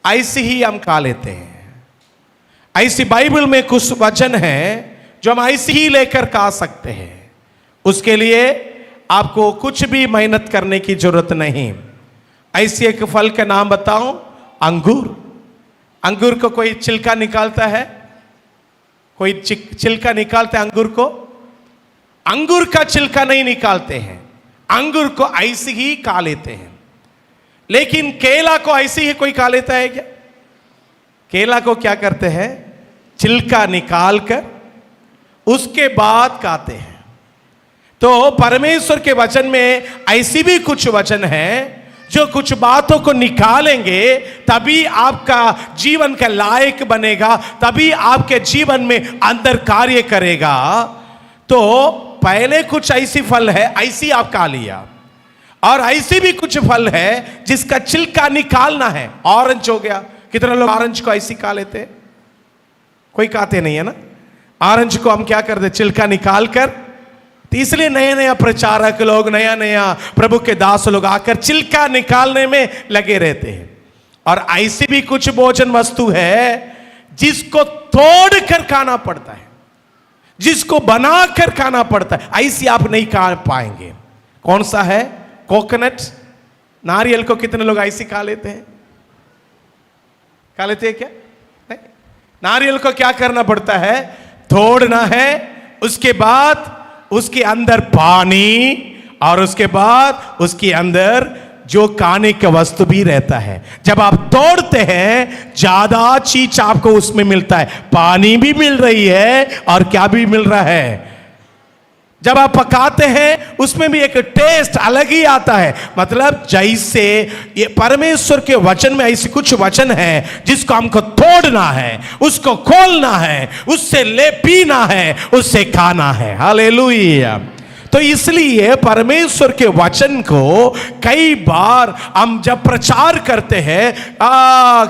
ऐसे ही हम खा लेते हैं। ऐसी बाइबल में कुछ वचन है जो हम ऐसे ही लेकर खा सकते हैं। उसके लिए आपको कुछ भी मेहनत करने की जरूरत नहीं। ऐसे एक फल का नाम बताऊं, अंगूर। अंगूर को कोई छिलका निकालता है? कोई छिलका निकालते हैं अंगूर को? अंगूर का छिलका नहीं निकालते हैं, अंगूर को ऐसे ही खा लेते हैं। लेकिन केला को ऐसे ही कोई खा लेता है क्या? केला को क्या करते हैं? छिलका निकालकर उसके बाद खाते हैं। तो परमेश्वर के वचन में ऐसी भी कुछ वचन है जो कुछ बातों को निकालेंगे तभी आपका जीवन का लायक बनेगा, तभी आपके जीवन में अंदर कार्य करेगा। तो पहले कुछ ऐसी फल है, ऐसी आप खा लिया, और ऐसी भी कुछ फल है जिसका छिलका निकालना है। ऑरेंज हो गया, कितने लोग ऑरेंज को ऐसी खा लेते हैं? कोई खाते नहीं है ना। ऑरेंज को हम क्या करते? छिलका निकाल कर। तो इसलिए नया नया प्रचारक लोग, नया नया प्रभु के दास लोग आकर छिलका निकालने में लगे रहते हैं। और ऐसी भी कुछ भोजन वस्तु है जिसको तोड़ कर खाना पड़ता है, जिसको बनाकर खाना पड़ता है। ऐसी आप नहीं खा पाएंगे। कौन सा है? कोकोनट, नारियल को कितने लोग ऐसी खा लेते हैं? खा लेते हैं क्या? नहीं। नारियल को क्या करना पड़ता है? तोड़ना है, उसके बाद उसके अंदर पानी, और उसके बाद उसके अंदर जो खाने का वस्तु भी रहता है। जब आप तोड़ते हैं ज्यादा चीज आपको उसमें मिलता है, पानी भी मिल रही है और क्या भी मिल रहा है। जब आप पकाते हैं उसमें भी एक टेस्ट अलग ही आता है। मतलब जैसे ये परमेश्वर के वचन में ऐसे कुछ वचन है जिसको हमको तोड़ना है, उसको खोलना है, उससे ले पीना है, उससे खाना है। हालेलुया। तो इसलिए परमेश्वर के वचन को कई बार हम जब प्रचार करते हैं,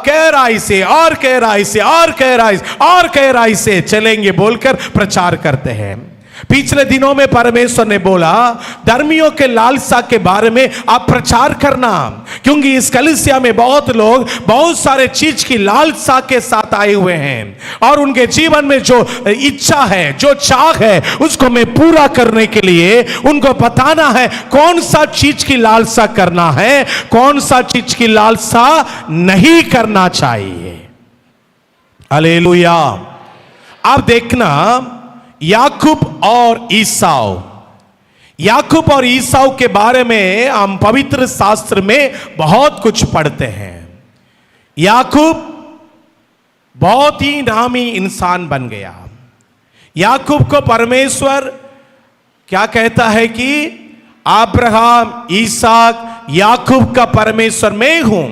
गहराई से और गहराई से और गहराई और गहराई से चलेंगे बोलकर प्रचार करते हैं। पिछले दिनों में परमेश्वर ने बोला धर्मियों के लालसा के बारे में आप प्रचार करना, क्योंकि इस कलीसिया में बहुत लोग बहुत सारे चीज की लालसा के साथ आए हुए हैं, और उनके जीवन में जो इच्छा है, जो चाह है, उसको मैं पूरा करने के लिए उनको बताना है कौन सा चीज की लालसा करना है, कौन सा चीज की लालसा नहीं करना चाहिए। हालेलुया। आप देखना याकूब और ईसाऊ, याकूब और ईसाऊ के बारे में हम पवित्र शास्त्र में बहुत कुछ पढ़ते हैं। याकूब बहुत ही नामी इंसान बन गया। याकूब को परमेश्वर क्या कहता है कि अब्राहम, इसहाक, याकूब का परमेश्वर मैं हूं।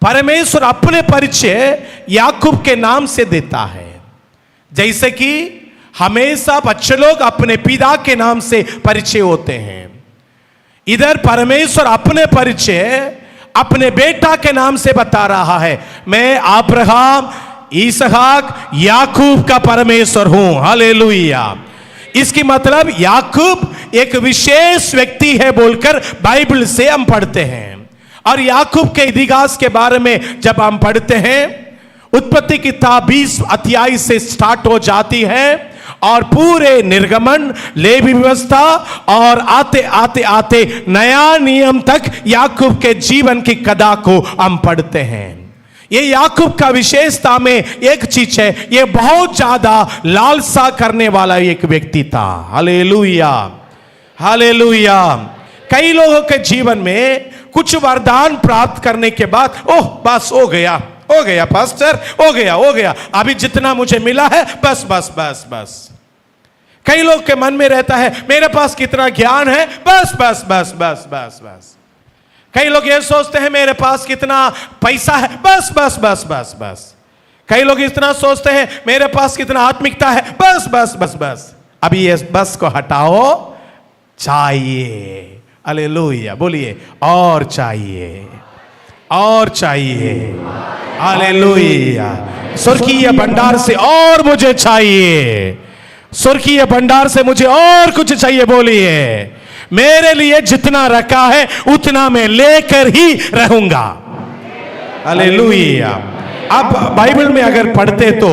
परमेश्वर अपने परिचय याकूब के नाम से देता है। जैसे कि हमेशा बच्चे लोग अपने पिता के नाम से परिचय होते हैं, इधर परमेश्वर अपने परिचय अपने बेटा के नाम से बता रहा है, मैं अब्राहम, इसहाक, याकूब का परमेश्वर हूं। हालेलुया। इसकी मतलब याकूब एक विशेष व्यक्ति है बोलकर बाइबल से हम पढ़ते हैं। और याकूब के इतिहास के बारे में जब हम पढ़ते हैं, उत्पत्ति किताब 20 अध्याय से स्टार्ट हो जाती है और पूरे निर्गमन, लेवी व्यवस्था और आते आते आते नया नियम तक याकूब के जीवन की कथा को हम पढ़ते हैं। ये याकूब का विशेषता में एक चीज है, ये बहुत ज्यादा लालसा करने वाला एक व्यक्ति था। Hallelujah, hallelujah. कई लोगों के जीवन में कुछ वरदान प्राप्त करने के बाद ओह बस हो गया, हो गया पास्टर, हो गया, हो गया, अभी जितना मुझे मिला है बस बस बस बस। कई लोग के मन में रहता है मेरे पास कितना ज्ञान है, बस बस बस बस बस बस। कई लोग ये सोचते हैं मेरे पास कितना पैसा है, बस बस बस बस बस। कई लोग इतना सोचते हैं मेरे पास कितना आत्मिकता है, बस बस बस बस। अभी ये बस को हटाओ, चाहिए। हालेलुया, बोलिए और चाहिए, और चाहिए। हालेलुया। स्वर्गीय भंडार से और मुझे चाहिए, स्वर्गीय भंडार से मुझे और कुछ चाहिए। बोलिए मेरे लिए जितना रखा है उतना मैं लेकर ही रहूंगा। हालेलुया। आप बाइबल में अगर पढ़ते तो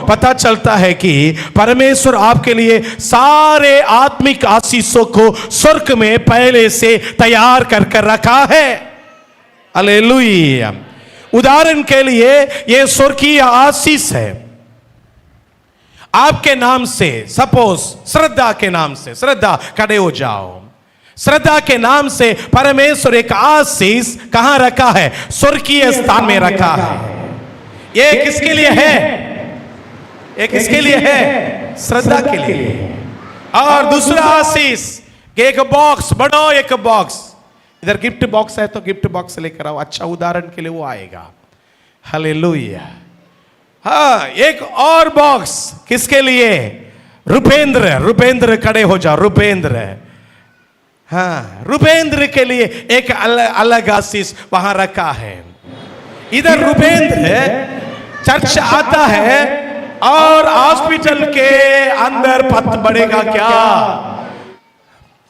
पता चलता है कि परमेश्वर आपके लिए सारे आत्मिक आशीषों को स्वर्ग में पहले से तैयार कर कर रखा है। हालेलुया। उदाहरण के लिए यह स्वर्गीय आशीष है आपके नाम से। सपोज श्रद्धा के नाम से, श्रद्धा खड़े हो जाओ। श्रद्धा के नाम से परमेश्वर एक आशीष कहां रखा है? स्वर्गीय स्थान में रखा है। ये किसके लिए है? ये किसके लिए है? श्रद्धा के लिए। और दूसरा आशीष, एक बॉक्स, बड़ा एक बॉक्स, इधर गिफ्ट बॉक्स है तो गिफ्ट बॉक्स लेकर आओ। अच्छा उदाहरण के लिए वो आएगा। हालेलुया। हाँ, एक और बॉक्स किसके लिए? रुपेंद्र। रुपेंद्र खड़े हो जाओ। रुपेंद्र, हाँ, रुपेंद्र के लिए एक अलग आशीष वहां रखा है। इधर रुपेंद्र चर्च आता है और हॉस्पिटल के अंदर पद बढ़ेगा क्या?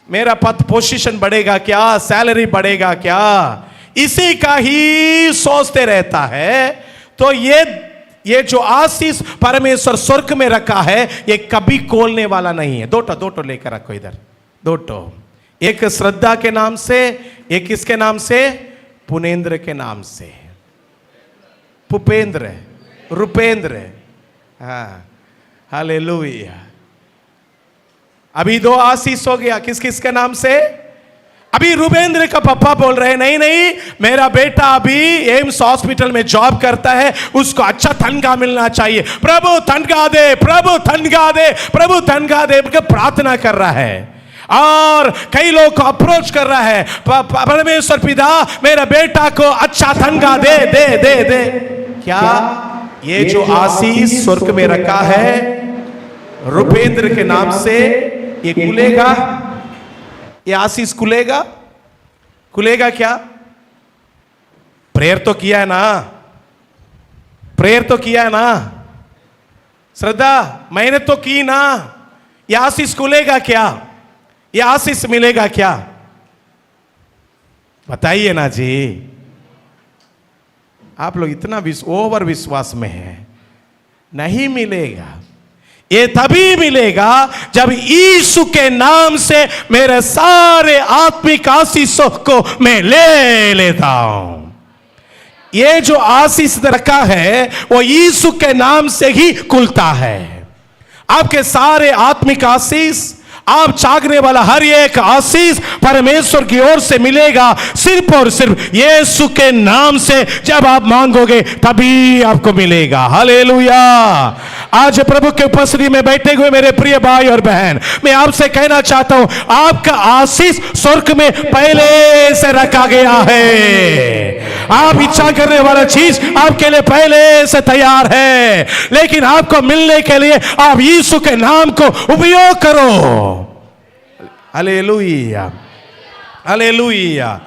मेरा पद पोजीशन बढ़ेगा क्या? सैलरी बढ़ेगा क्या? इसी का ही सोचते रहता है। तो ये जो आशीष परमेश्वर स्वर्ग में रखा है ये कभी खोलने वाला नहीं है। दो लेकर रखो इधर, दो। एक श्रद्धा के नाम से, एक किसके नाम से? पुनेंद्र के नाम से। भूपेंद्र, रुपेंद्र, हाँ, हालेलुया। अभी दो आशीष हो गया। किस किस के नाम से? अभी रुपेंद्र का पापा बोल रहे हैं नहीं, मेरा बेटा अभी एम्स हॉस्पिटल में जॉब करता है, उसको अच्छा तनख्वाह मिलना चाहिए। प्रभु तनख्वाह दे, प्रभु तनख्वाह दे, प्रभु तनख्वाह दे, प्रार्थना कर रहा है। और कई लोग को अप्रोच कर रहा है, परमेश्वर पिता मेरा बेटा को अच्छा तनख्वाह दे दे दे दे। क्या ये जो आशीष स्वर्ग में रखा है रुपेंद्र के नाम से, ये खुलेगा? ये आशीष खुलेगा? खुलेगा क्या? प्रेयर तो किया है ना? प्रेयर तो किया है ना? श्रद्धा मेहनत तो की ना? ये आशीष खुलेगा क्या? ये आशीष मिलेगा क्या? बताइए ना जी। आप लोग इतना ओवर विश्वास में हैं। नहीं मिलेगा। ये तभी मिलेगा जब यीशु के नाम से मेरे सारे आत्मिक आशीषों को मैं ले लेता हूं। ये जो आशीष रखा है वो यीशु के नाम से ही खुलता है। आपके सारे आत्मिक आशीष, आप चाहने वाला हर एक आशीष परमेश्वर की ओर से मिलेगा सिर्फ और सिर्फ यीशु के नाम से। जब आप मांगोगे तभी आपको मिलेगा। हालेलुया। आज प्रभु के उपस्थिति में बैठे हुए मेरे प्रिय भाई और बहन, मैं आपसे कहना चाहता हूं, आपका आशीष स्वर्ग में पहले से रखा गया है। आप इच्छा करने वाला चीज आपके लिए पहले से तैयार है, लेकिन आपको मिलने के लिए आप यीशु के नाम को उपयोग करो। Hallelujah, hallelujah.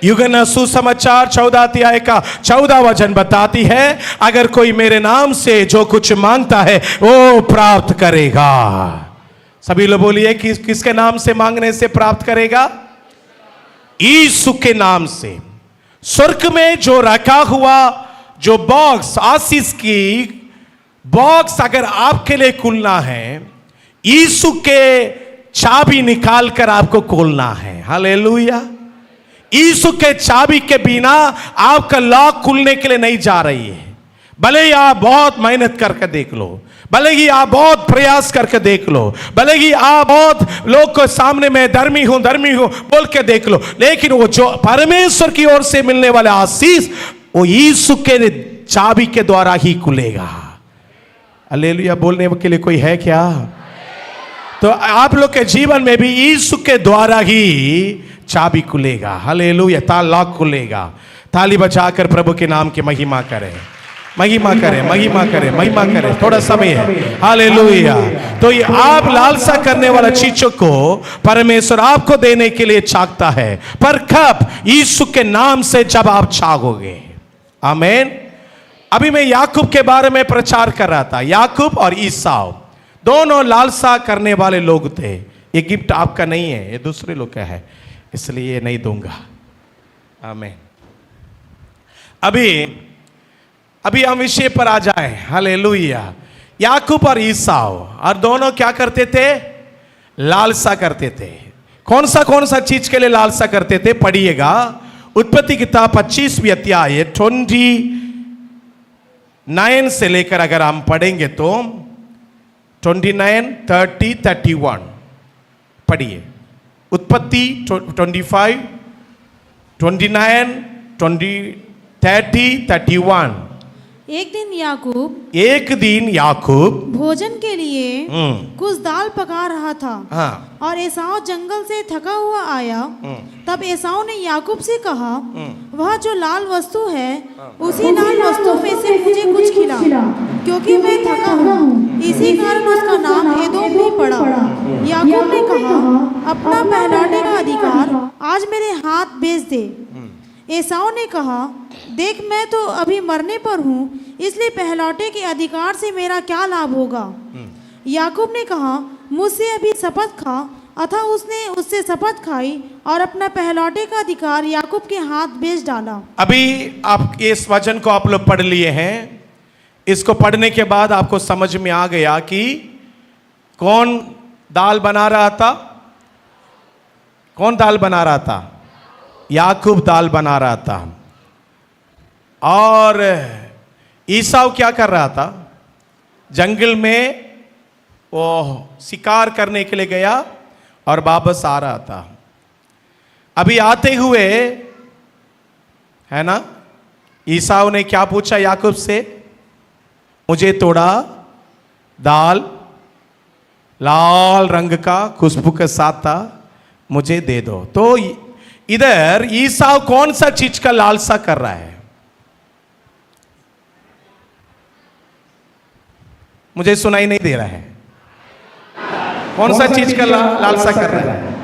यूहन्ना सुसमाचार 14 अध्याय का 14 वचन बताती है, अगर कोई मेरे नाम से जो कुछ मांगता है वो प्राप्त करेगा। सभी लोग बोलिए कि किसके नाम से मांगने से प्राप्त करेगा? यीशु के नाम से। स्वर्ग में जो रखा हुआ जो बॉक्स, आशीष की बॉक्स अगर आपके लिए खुलना है, यीशु के चाबी निकाल कर आपको खोलना है। हालेलुया। यीशु के चाबी के बिना आपका लॉक खुलने के लिए नहीं जा रही है। भले ही आप बहुत मेहनत करके देख लो, भले ही आप बहुत प्रयास करके देख लो, भले ही आप बहुत लोग के सामने में धर्मी हूं बोल के देख लो, लेकिन वो जो परमेश्वर की ओर से मिलने वाला आशीष वो यीशु के चाबी के द्वारा ही खुलेगा। हालेलुया। बोलने के लिए कोई है क्या? तो आप लोग के जीवन में भी यीशु के द्वारा ही चाबी खुलेगा। हालेलुया। लॉक खुलेगा। ताली बजाकर प्रभु के नाम की महिमा करें, महिमा करें, महिमा करें, महिमा करें। थोड़ा समय है। हालेलुया। तो ये आप लालसा करने वाला चीजों को परमेश्वर आपको देने के लिए चाहता है, पर कब? यीशु के नाम से जब आप चाहोगे। आमीन। अभी मैं याकूब के बारे में प्रचार कर रहा था। याकूब और ईसाव दोनों लालसा करने वाले लोग थे। ये गिफ्ट आपका नहीं है, ये दूसरे लोग का है, इसलिए ये नहीं दूंगा। आमीन। अभी अभी हम विषय पर आ जाएं। हालेलुया। याकूब और ईसाव और दोनों क्या करते थे? लालसा करते थे। कौन सा चीज के लिए लालसा करते थे? पढ़िएगा उत्पत्ति किताब 25वीं अध्याय 29 से लेकर अगर हम पढ़ेंगे तो 29, 30, 31 पढ़िए। उत्पत्ति 25, 29, 20, 30, 31। एक दिन याकूब भोजन के लिए कुछ दाल पका रहा था। हाँ। और एसाव जंगल से थका हुआ आया। तब एसाव ने याकूब से कहा, वह जो लाल वस्तु है उसी लाल वस्तु में से मुझे कुछ खिला, क्योंकि मैं थका हूँ। इसी कारण उसका नाम एदोम भी पड़ा। याकूब ने कहा, अपना पहलौठे का अधिकार आज मेरे हाथ भेज दे। एसाव ने कहा, देख मैं तो अभी मरने पर हूँ, इसलिए पहलौठे के अधिकार से मेरा क्या लाभ होगा? याकूब ने कहा, मुझसे अभी शपथ खा। अतः उसने उससे शपथ खाई और अपना पहलौठे का अधिकार याकूब के हाथ भेज डाला। अभी आप इस वचन को आप लोग पढ़ लिए हैं। इसको पढ़ने के बाद आपको समझ में आ गया कि कौन दाल बना रहा था? कौन दाल बना रहा था? याकूब दाल बना रहा था। और ईसाव क्या कर रहा था? जंगल में वो शिकार करने के लिए गया और वापस आ रहा था। अभी आते हुए है ना, ईसाव ने क्या पूछा याकूब से? मुझे थोड़ा दाल लाल रंग का खुशबू के साथ था, मुझे दे दो। तो इधर ईसाव कौन सा चीज का लालसा कर रहा है? मुझे सुनाई नहीं दे रहा है। कौन सा चीज का लालसा कर रहा है?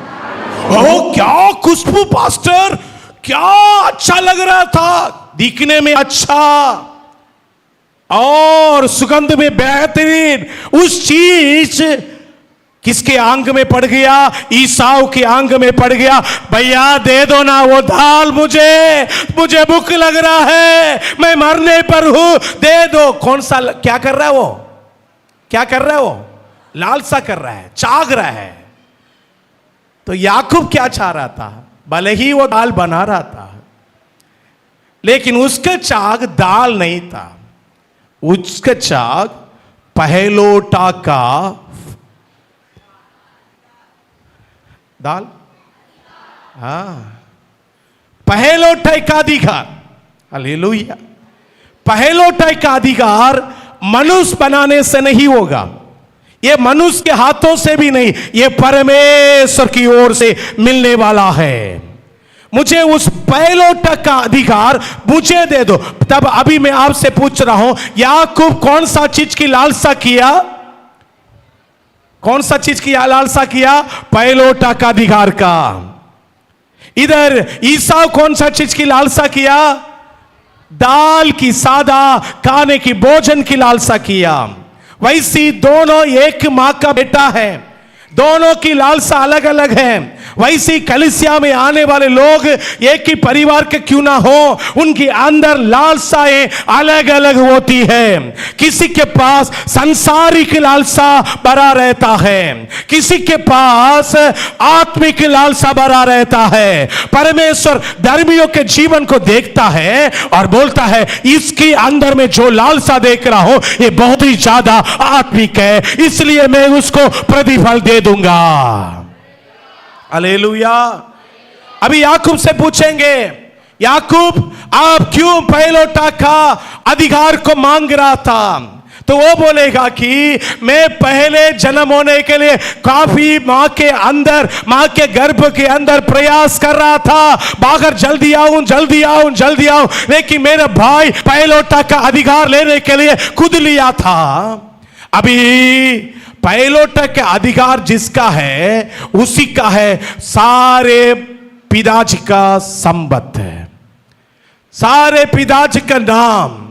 ओ क्या खुशबू पास्टर, क्या अच्छा लग रहा था, दिखने में अच्छा और सुगंध में बेहतरीन। उस चीज किसके आंग में पड़ गया? ईसाव के आंग में पड़ गया। भैया दे दो ना वो दाल, मुझे भूख लग रहा है, मैं मरने पर हूं, दे दो। कौन सा क्या कर रहा है वो? क्या कर रहा है वो? लालसा कर रहा है, चाह रहा है। तो याकूब क्या चाह रहा था? भले ही वो दाल बना रहा था, लेकिन उसका चाग दाल नहीं था। उसका चाग पहलोटा का दाल, हाँ, पहलोटे का अधिकार। हालेलुया। पहलोटे का अधिकार मनुष्य बनाने से नहीं होगा, ये मनुष्य के हाथों से भी नहीं, ये परमेश्वर की ओर से मिलने वाला है। मुझे उस पहलोटा का अधिकार मुझे दे दो। तब अभी मैं आपसे पूछ रहा हूं, याकूब कौन सा चीज की लालसा किया? कौन सा चीज की लालसा किया? पहलोटा का अधिकार का। इधर ईसाव कौन सा चीज की लालसा किया? दाल की, सादा खाने की, भोजन की लालसा किया। वैसी दोनों एक मां का बेटा है, दोनों की लालसा अलग अलग है। वैसी कलीसिया में आने वाले लोग एक ही परिवार के क्यों ना हो, उनकी अंदर लालसाएं अलग अलग होती है। किसी के पास सांसारिक लालसा भरा रहता है, किसी के पास आत्मिक लालसा भरा रहता है। परमेश्वर धर्मियों के जीवन को देखता है और बोलता है, इसके अंदर में जो लालसा देख रहा हूं ये बहुत ही ज्यादा आत्मिक है, इसलिए मैं उसको प्रतिफल दे दूंगा। हालेलुया। अभी याकूब से पूछेंगे, याकूब आप क्यों पहलोटा का अधिकार को मांग रहा था? तो वो बोलेगा कि मैं पहले जन्म होने के लिए काफी मां के अंदर, मां के गर्भ के अंदर प्रयास कर रहा था, बाहर जल्दी आऊं जल्दी आऊं जल्दी आऊं, लेकिन मेरा भाई पहलोटा का अधिकार लेने के लिए खुद लिया था। अभी पहलोटा का अधिकार जिसका है उसी का है सारे पिताजी का संपत्ति है, सारे पिताजी का नाम,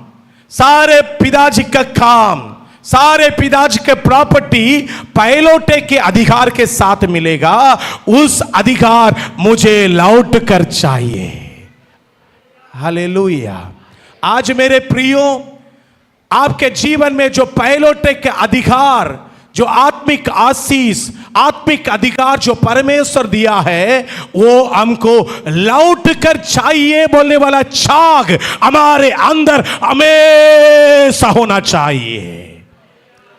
सारे पिताजी का काम, सारे पिताजी के प्रॉपर्टी पहलोटे के अधिकार के साथ मिलेगा। उस अधिकार मुझे लौट कर चाहिए। हालेलुया। आज मेरे प्रियो, आपके जीवन में जो पैलोटे के अधिकार, जो आत्मिक आशीष, आत्मिक अधिकार जो परमेश्वर दिया है, वो हमको लौट कर चाहिए बोलने वाला छाग हमारे अंदर हमेशा होना चाहिए।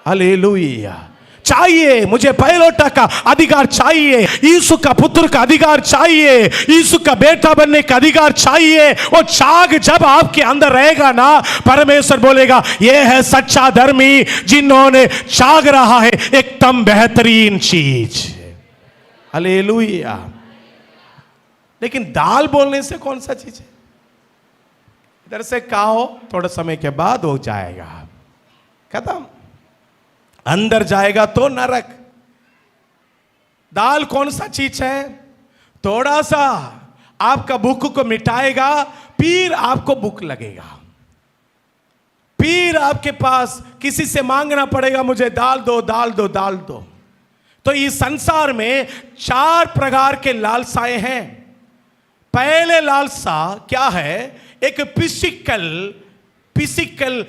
हालेलुया। चाहिए, मुझे पैलोटा का अधिकार चाहिए, यीशु का पुत्र का अधिकार चाहिए, यीशु का बेटा बनने का अधिकार चाहिए। वो छाग जब आपके अंदर रहेगा ना, परमेश्वर बोलेगा ये है सच्चा धर्मी जिन्होंने छाग रहा है एकदम बेहतरीन चीज। हालेलुया। लेकिन दाल बोलने से कौन सा चीज है? इधर से कहो, थोड़े समय के बाद हो जाएगा, खत्म। अंदर जाएगा तो नरक। दाल कौन सा चीज है? थोड़ा सा आपका भूख को मिटाएगा, फिर आपको भूख लगेगा, फिर आपके पास किसी से मांगना पड़ेगा, मुझे दाल दो, दाल दो, दाल दो। तो इस संसार में 4 प्रकार के लालसाएं हैं। पहले लालसा क्या है? एक फिजिकल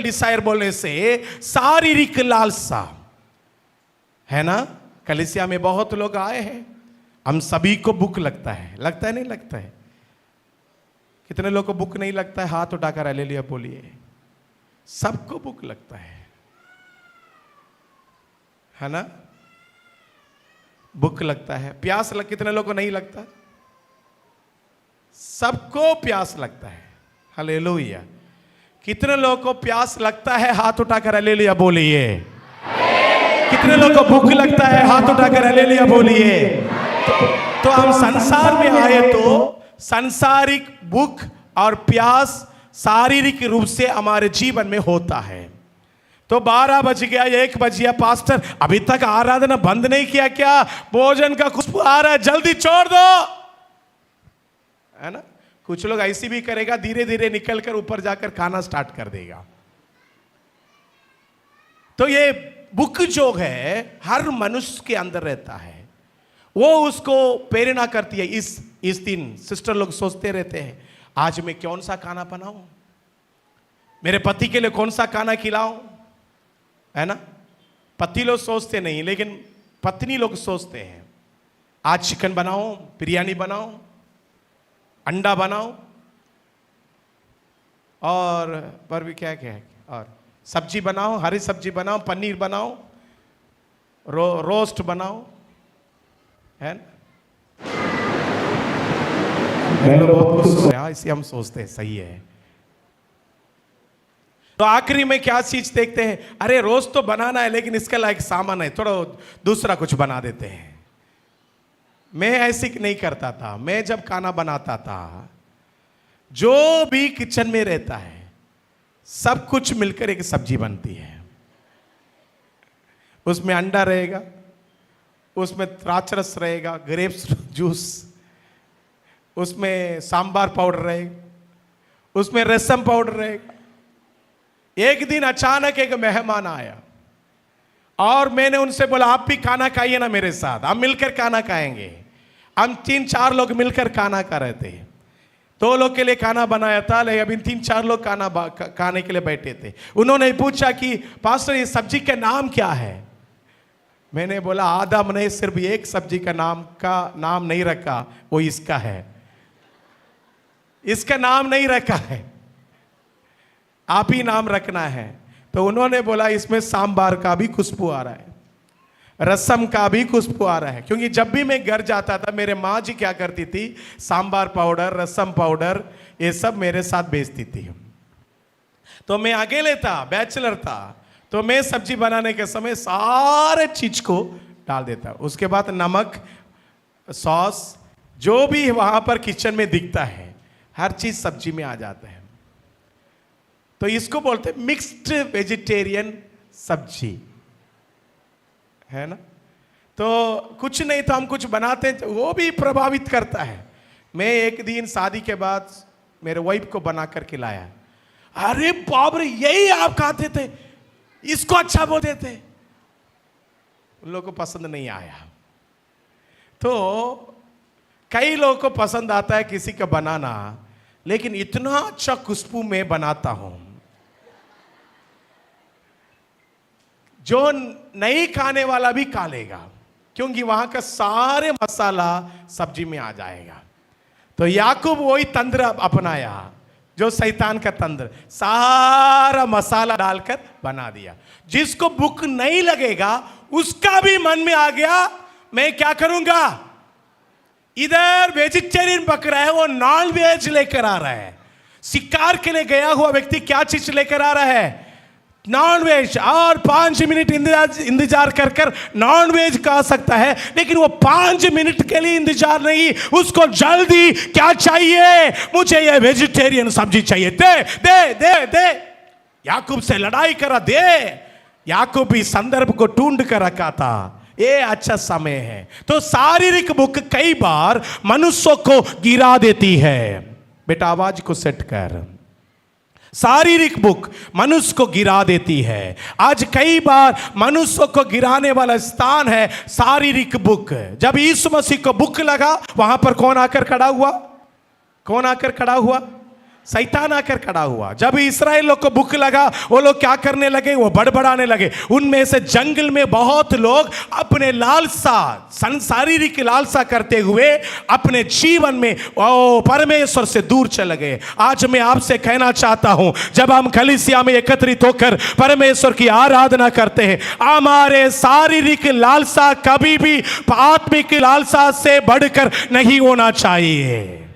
डिसायर बोलने से शारीरिक लालसा है ना। कलीसिया में बहुत लोग आए हैं, हम सभी को भूख लगता है नहीं लगता है? कितने लोग को भूख नहीं लगता है? हाथ उठाकर हालेलुया बोलिए। सबको भूख लगता है ना? भूख लगता है। कितने लोग को नहीं लगता? सबको प्यास लगता है। हालेलुया। कितने लोगों को प्यास लगता है? हाथ उठाकर हालेलुया बोलिए। कितने लोगों को भूख लगता है? हाथ उठाकर हालेलुया बोलिए। तो हम संसार में आए तो सांसारिक भूख और प्यास शारीरिक रूप से हमारे जीवन में होता है। तो 12 बज गया, 1 बज गया, पास्टर अभी तक आराधना बंद नहीं किया क्या? भोजन का खुशबू आ रहा है, जल्दी छोड़ दो, है ना। कुछ लोग ऐसी भी करेगा, धीरे धीरे निकलकर ऊपर जाकर खाना स्टार्ट कर देगा। तो ये भूख जो है हर मनुष्य के अंदर रहता है, वो उसको प्रेरणा करती है। इस दिन सिस्टर लोग सोचते रहते हैं, आज मैं कौन सा खाना बनाऊं, मेरे पति के लिए कौन सा खाना खिलाऊं, है ना। पति लोग सोचते नहीं, लेकिन पत्नी लोग सोचते हैं, आज चिकन बनाओ, बिरयानी बनाओ, अंडा बनाओ, और पर भी क्या क्या है, और सब्जी बनाओ, हरी सब्जी बनाओ, पनीर बनाओ, रोस्ट बनाओ, है ना। इसे हम सोचते हैं सही है। तो आखिरी में क्या चीज देखते हैं? अरे रोज तो बनाना है, लेकिन इसके लायक सामान है, थोड़ा दूसरा कुछ बना देते हैं। मैं ऐसी नहीं करता था। मैं जब खाना बनाता था, जो भी किचन में रहता है सब कुछ मिलकर एक सब्जी बनती है। उसमें अंडा रहेगा, उसमें द्राक्षरस रहेगा, ग्रेप्स जूस, उसमें सांबार पाउडर रहेगा, उसमें रसम पाउडर रहेगा। एक दिन अचानक एक मेहमान आया और मैंने उनसे बोला, आप भी खाना खाइए ना मेरे साथ, हम मिलकर खाना खाएंगे। हम 3-4 लोग मिलकर खाना खा रहे थे। 2 लोग के लिए खाना बनाया था, लेकिन अभी 3-4 लोग खाने के लिए बैठे थे। उन्होंने पूछा कि पास्टर ये सब्जी का नाम क्या है? मैंने बोला, आदम ने सिर्फ एक सब्जी का नाम नहीं रखा, वो इसका है, इसका नाम नहीं रखा है, आप ही नाम रखना है। तो उन्होंने बोला, इसमें सांबार का भी खुशबू आ रहा है, रसम का भी खुशबू आ रहा है। क्योंकि जब भी मैं घर जाता था, मेरे माँ जी क्या करती थी, सांबार पाउडर, रसम पाउडर, ये सब मेरे साथ भेजती थी। तो मैं अकेले था, बैचलर था, तो मैं सब्जी बनाने के समय सारे चीज को डाल देता। उसके बाद नमक, सॉस, जो भी वहां पर किचन में दिखता है, हर चीज सब्जी में आ जाता है। तो इसको बोलते हैं मिक्स्ड वेजिटेरियन सब्जी, है ना। तो कुछ नहीं तो हम कुछ बनाते हैं, वो भी प्रभावित करता है। मैं एक दिन शादी के बाद मेरे वाइफ को बना कर खिलाया, अरे बाप रे, यही आप खाते थे, इसको अच्छा बोलते थे। उन लोगों को पसंद नहीं आया। तो कई लोगों को पसंद आता है किसी का बनाना, लेकिन इतना अच्छा खुशबू मैं बनाता हूं जो नहीं खाने वाला भी खा लेगा, क्योंकि वहां का सारे मसाला सब्जी में आ जाएगा। तो याकूब वही तंत्र अपनाया जो शैतान का तंत्र, सारा मसाला डालकर बना दिया। जिसको भूख नहीं लगेगा उसका भी मन में आ गया मैं क्या करूंगा, इधर वेजिटेरियन बकरा है, वो नॉन वेज लेकर आ रहा है। शिकार के लिए गया हुआ व्यक्ति क्या चीज लेकर आ रहा है, नॉन वेज, और 5 मिनट इंतजार कर कर नॉन वेज खा सकता है, लेकिन वो 5 मिनट के लिए इंतजार नहीं, उसको जल्दी क्या चाहिए, मुझे ये वेजिटेरियन सब्जी चाहिए, दे दे दे दे। याकूब से लड़ाई करा दे। याकूब भी संदर्भ को ढूंढ कर रखा था, ये अच्छा समय है। तो शारीरिक भूख कई बार मनुष्यों को गिरा देती है। बेटा आवाज को सेट कर। शारीरिक भूख मनुष्य को गिरा देती है। आज कई बार मनुष्य को गिराने वाला स्थान है शारीरिक भूख। जब यीशु मसीह को भूख लगा, वहां पर कौन आकर खड़ा हुआ, कौन आकर खड़ा हुआ, शैतान आकर खड़ा हुआ। जब इस्राएल लोग को भूख लगा, वो लोग क्या करने लगे, वो बड़बड़ाने लगे। उनमें से जंगल में बहुत लोग अपने लालसा, शारीरिक लालसा करते हुए अपने जीवन में परमेश्वर से दूर चले गए। आज मैं आपसे कहना चाहता हूं, जब हम कलीसिया में एकत्रित होकर परमेश्वर की आराधना करते हैं, हमारे शारीरिक लालसा कभी भी आत्मिक लालसा से बढ़कर नहीं होना चाहिए।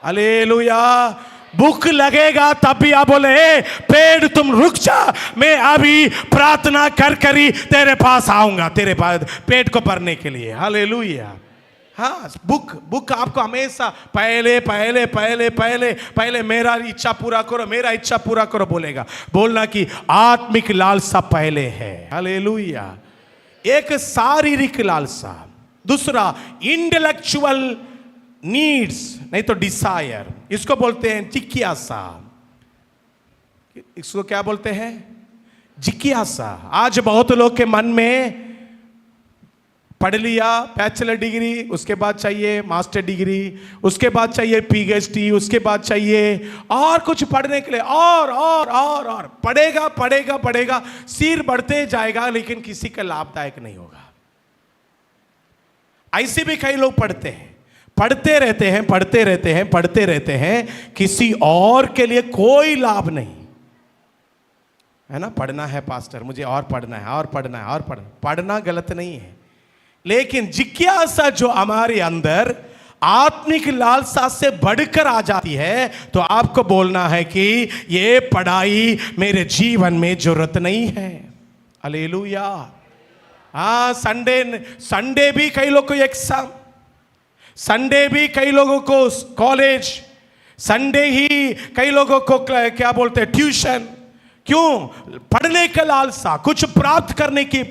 हालेलुया। भूख लगेगा तब भी आप बोले, पेड़ तुम रुक जा, मैं अभी प्रार्थना कर करी तेरे पास आऊंगा, तेरे पास पेट को भरने के लिए। हालेलुया। हाँ, भूख आपको हमेशा पहले पहले पहले पहले पहले मेरा इच्छा पूरा करो, मेरा इच्छा पूरा करो बोलेगा। बोलना कि आत्मिक लालसा पहले है। हालेलुया। एक शारीरिक लालसा, दूसरा इंटेलेक्चुअल नीड्स, नहीं तो डिजायर, इसको बोलते हैं जिज्ञासा। इसको क्या बोलते हैं, जिज्ञासा। आज बहुत लोग के मन में पढ़ लिया बैचलर डिग्री, उसके बाद चाहिए मास्टर डिग्री, उसके बाद चाहिए पीएचडी, उसके बाद चाहिए और कुछ पढ़ने के लिए, और पढ़ेगा पढ़ेगा पढ़ेगा, सिर बढ़ते जाएगा, लेकिन किसी का लाभदायक नहीं होगा। ऐसे भी कई लोग पढ़ते हैं, पढ़ते रहते हैं, पढ़ते रहते हैं, पढ़ते रहते हैं, किसी और के लिए कोई लाभ नहीं है ना। पढ़ना है पास्टर, मुझे और पढ़ना है, और पढ़ना है, और पढ़ना गलत नहीं है, लेकिन जिज्ञासा जो हमारे अंदर आत्मिक लालसा से बढ़कर आ जाती है, तो आपको बोलना है कि ये पढ़ाई मेरे जीवन में जरूरत नहीं है। हालेलुया। हाँ, संडे भी कई लोग को एग्जाम, संडे भी कई लोगों को कॉलेज, संडे ही कई लोगों को क्या बोलते हैं ट्यूशन। क्यों? पढ़ने का लालसा, कुछ प्राप्त करने की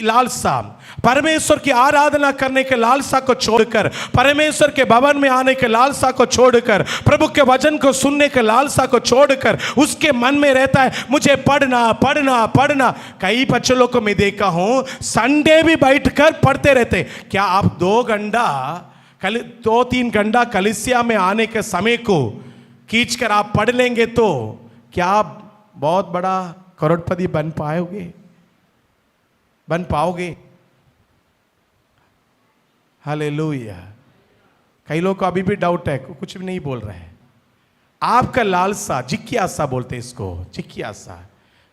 लालसा, परमेश्वर की आराधना करने के लालसा को छोड़कर, परमेश्वर के भवन में आने के लालसा को छोड़कर, प्रभु के वचन को सुनने के लालसा को छोड़कर उसके मन में रहता है मुझे पढ़ना पढ़ना पढ़ना। कई बच्चों लोग को मैं देखा हूं संडे भी बैठकर पढ़ते रहते। क्या आप 2-3 घंटा कलीसिया में आने के समय को खींचकर आप पढ़ लेंगे तो क्या आप बहुत बड़ा करोड़पति बन पाओगे? हालेलुया। कई लोग को अभी भी डाउट है, कुछ भी नहीं बोल रहे हैं। आपका लालसा, जिज्ञासा बोलते इसको, जिज्ञासा।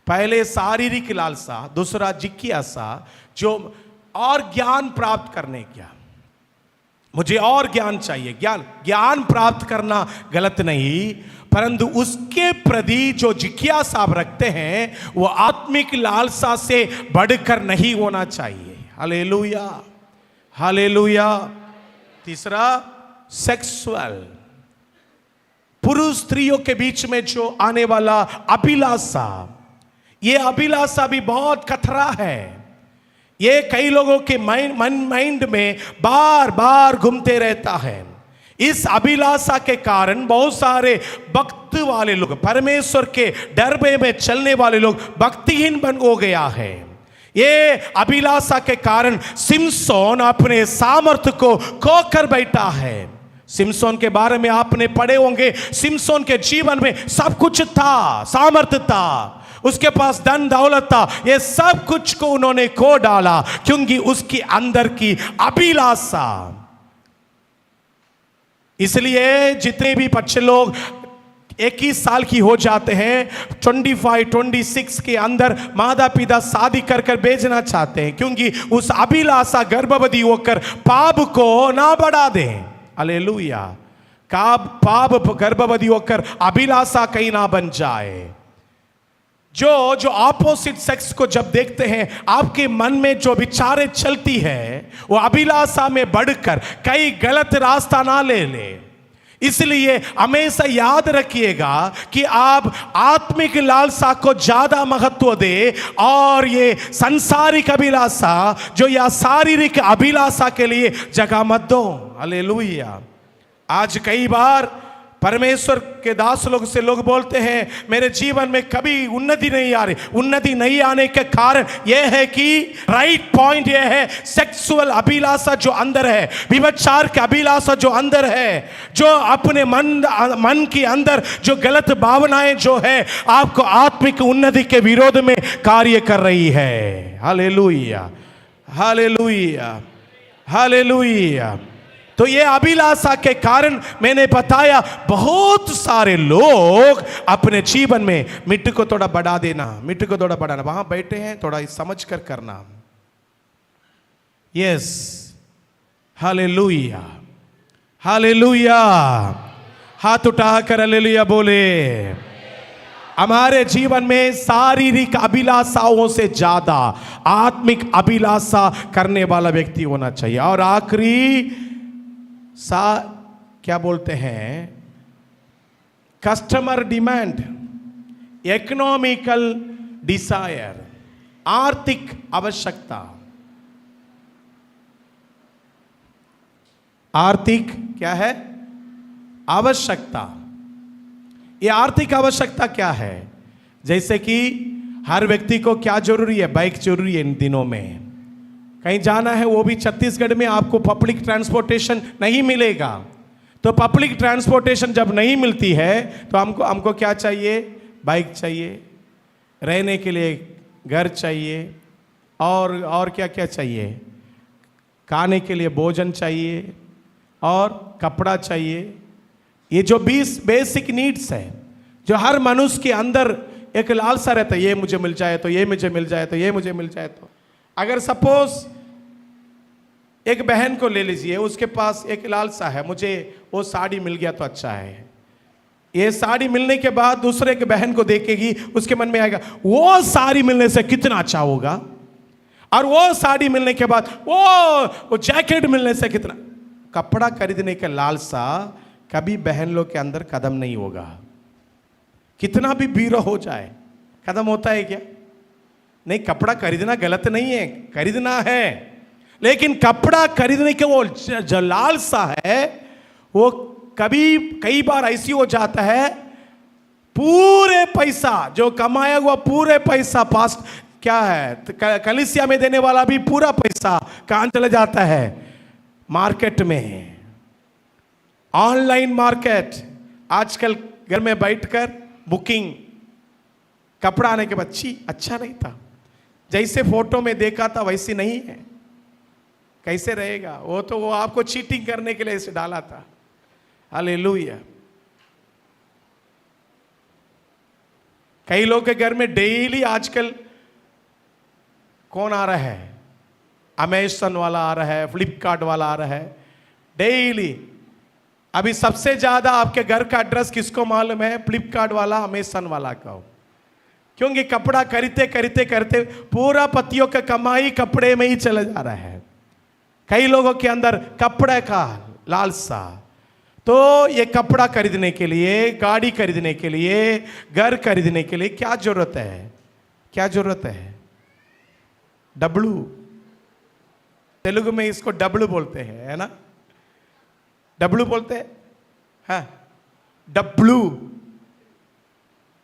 पहले शारीरिक लालसा, दूसरा जिज्ञासा, जो और ज्ञान प्राप्त करने क्या, मुझे और ज्ञान चाहिए। ज्ञान प्राप्त करना गलत नहीं, परंतु उसके प्रति जो जिज्ञासा आप रखते हैं वो आत्मिक लालसा से बढ़कर नहीं होना चाहिए। Hallelujah, hallelujah. तीसरा, सेक्सुअल, पुरुष स्त्रियों के बीच में जो आने वाला अभिलाषा, ये अभिलाषा भी बहुत खतरा है। ये कई लोगों के माइंड में बार बार घूमते रहता है। इस अभिलाषा के कारण बहुत सारे भक्त वाले लोग, परमेश्वर के डर में चलने वाले लोग भक्तिहीन बन हो गया है। ये अभिलाषा के कारण सिमसोन अपने सामर्थ्य को खोकर बैठा है। सिमसोन के बारे में आपने पढ़े होंगे। सिमसोन के जीवन में सब कुछ था, सामर्थ्य था, उसके पास धन दौलत था, ये सब कुछ को उन्होंने खो डाला क्योंकि उसकी अंदर की अभिलाषा। इसलिए जितने भी बच्चे लोग 21 साल की हो जाते हैं, 25-26 के अंदर माता पिता शादी कर कर भेजना चाहते हैं क्योंकि उस अभिलाषा गर्भवती होकर पाप को ना बढ़ा दें। हालेलुया। पाप गर्भवती होकर अभिलाषा कहीं ना बन जाए। जो ऑपोजिट सेक्स को जब देखते हैं, आपके मन में जो विचारें चलती है वो अभिलाषा में बढ़कर कई गलत रास्ता ना ले ले। इसलिए हमेशा याद रखिएगा कि आप आत्मिक लालसा को ज्यादा महत्व दे और ये सांसारिक अभिलाषा जो या शारीरिक अभिलाषा के लिए जगह मत दो। हालेलुया। आज कई बार परमेश्वर के दास लोग से लोग बोलते हैं मेरे जीवन में कभी उन्नति नहीं आ रही। उन्नति नहीं आने के कारण यह है कि राइट पॉइंट यह है, सेक्सुअल अभिलाषा जो अंदर है, विभचार की अभिलाषा जो अंदर है, जो अपने मन के अंदर जो गलत भावनाएं जो है आपको आत्मिक उन्नति के विरोध में कार्य कर रही है। Hallelujah, hallelujah, hallelujah. तो ये अभिलाषा के कारण मैंने बताया बहुत सारे लोग अपने जीवन में मिट्टी को थोड़ा बढ़ा देना, मिट्टी को थोड़ा बढ़ाना। वहां बैठे हैं, थोड़ा समझ कर करना। Yes, hallelujah, hallelujah. हाथ उठाकर हालेलुया बोले। हमारे जीवन में शारीरिक अभिलाषाओं से ज्यादा आत्मिक अभिलाषा करने वाला व्यक्ति होना चाहिए। और आखिरी क्या बोलते हैं, कस्टमर डिमांड, इकोनॉमिकल डिजायर, आर्थिक आवश्यकता। आर्थिक क्या है? आवश्यकता। ये आर्थिक आवश्यकता क्या है? जैसे कि हर व्यक्ति को क्या जरूरी है? बाइक जरूरी है। इन दिनों में कहीं जाना है, वो भी छत्तीसगढ़ में आपको पब्लिक ट्रांसपोर्टेशन नहीं मिलेगा। तो पब्लिक ट्रांसपोर्टेशन जब नहीं मिलती है तो हमको क्या चाहिए? बाइक चाहिए, रहने के लिए घर चाहिए, और क्या क्या चाहिए? खाने के लिए भोजन चाहिए और कपड़ा चाहिए। ये जो 20 बेसिक नीड्स है जो हर मनुष्य के अंदर एक लालसा रहता है, ये मुझे मिल जाए तो, ये मुझे मिल जाए तो, ये मुझे मिल जाए तो। अगर सपोज एक बहन को ले लीजिए, उसके पास एक लालसा है, मुझे वो साड़ी मिल गया तो अच्छा है। ये साड़ी मिलने के बाद दूसरे के बहन को देखेगी, उसके मन में आएगा वो साड़ी मिलने से कितना अच्छा होगा, और वो साड़ी मिलने के बाद वो जैकेट मिलने से कितना। कपड़ा खरीदने का लालसा कभी बहन लोग के अंदर कदम नहीं होगा। कितना भी बीरो हो जाए, कदम होता है क्या? नहीं। कपड़ा खरीदना गलत नहीं है, खरीदना है, लेकिन कपड़ा खरीदने के वो जो लालसा है वो कई बार ऐसी हो जाता है, पूरे पैसा जो कमाया हुआ पूरे पैसा पास्ट क्या है कलीसिया में देने वाला भी पूरा पैसा कहां चला जाता है? मार्केट में। Online market. आजकल घर में बैठकर बुकिंग, कपड़ा आने के बाद अच्छा नहीं था, जैसे फोटो में देखा था वैसे नहीं है। कैसे रहेगा? वो आपको चीटिंग करने के लिए इसे डाला था। हालेलुया। कई लोग के घर में डेली आजकल कौन आ रहा है? अमेज़न वाला आ रहा है, फ्लिपकार्ट वाला आ रहा है, डेली। अभी सबसे ज्यादा आपके घर का एड्रेस किसको मालूम है? फ्लिपकार्ट वाला, अमेज़न वाला का। क्योंकि कपड़ा खरीदते खरीदते करते पूरा पतियों का कमाई कपड़े में ही चला जा रहा है। कई लोगों के अंदर कपड़े का लालसा। तो ये कपड़ा खरीदने के लिए, गाड़ी खरीदने के लिए, घर खरीदने के लिए क्या जरूरत है? क्या जरूरत है? डब्लू। तेलुगु में इसको डब्लू बोलते हैं, है ना? डब्लू बोलते हैं, हाँ, डब्लू।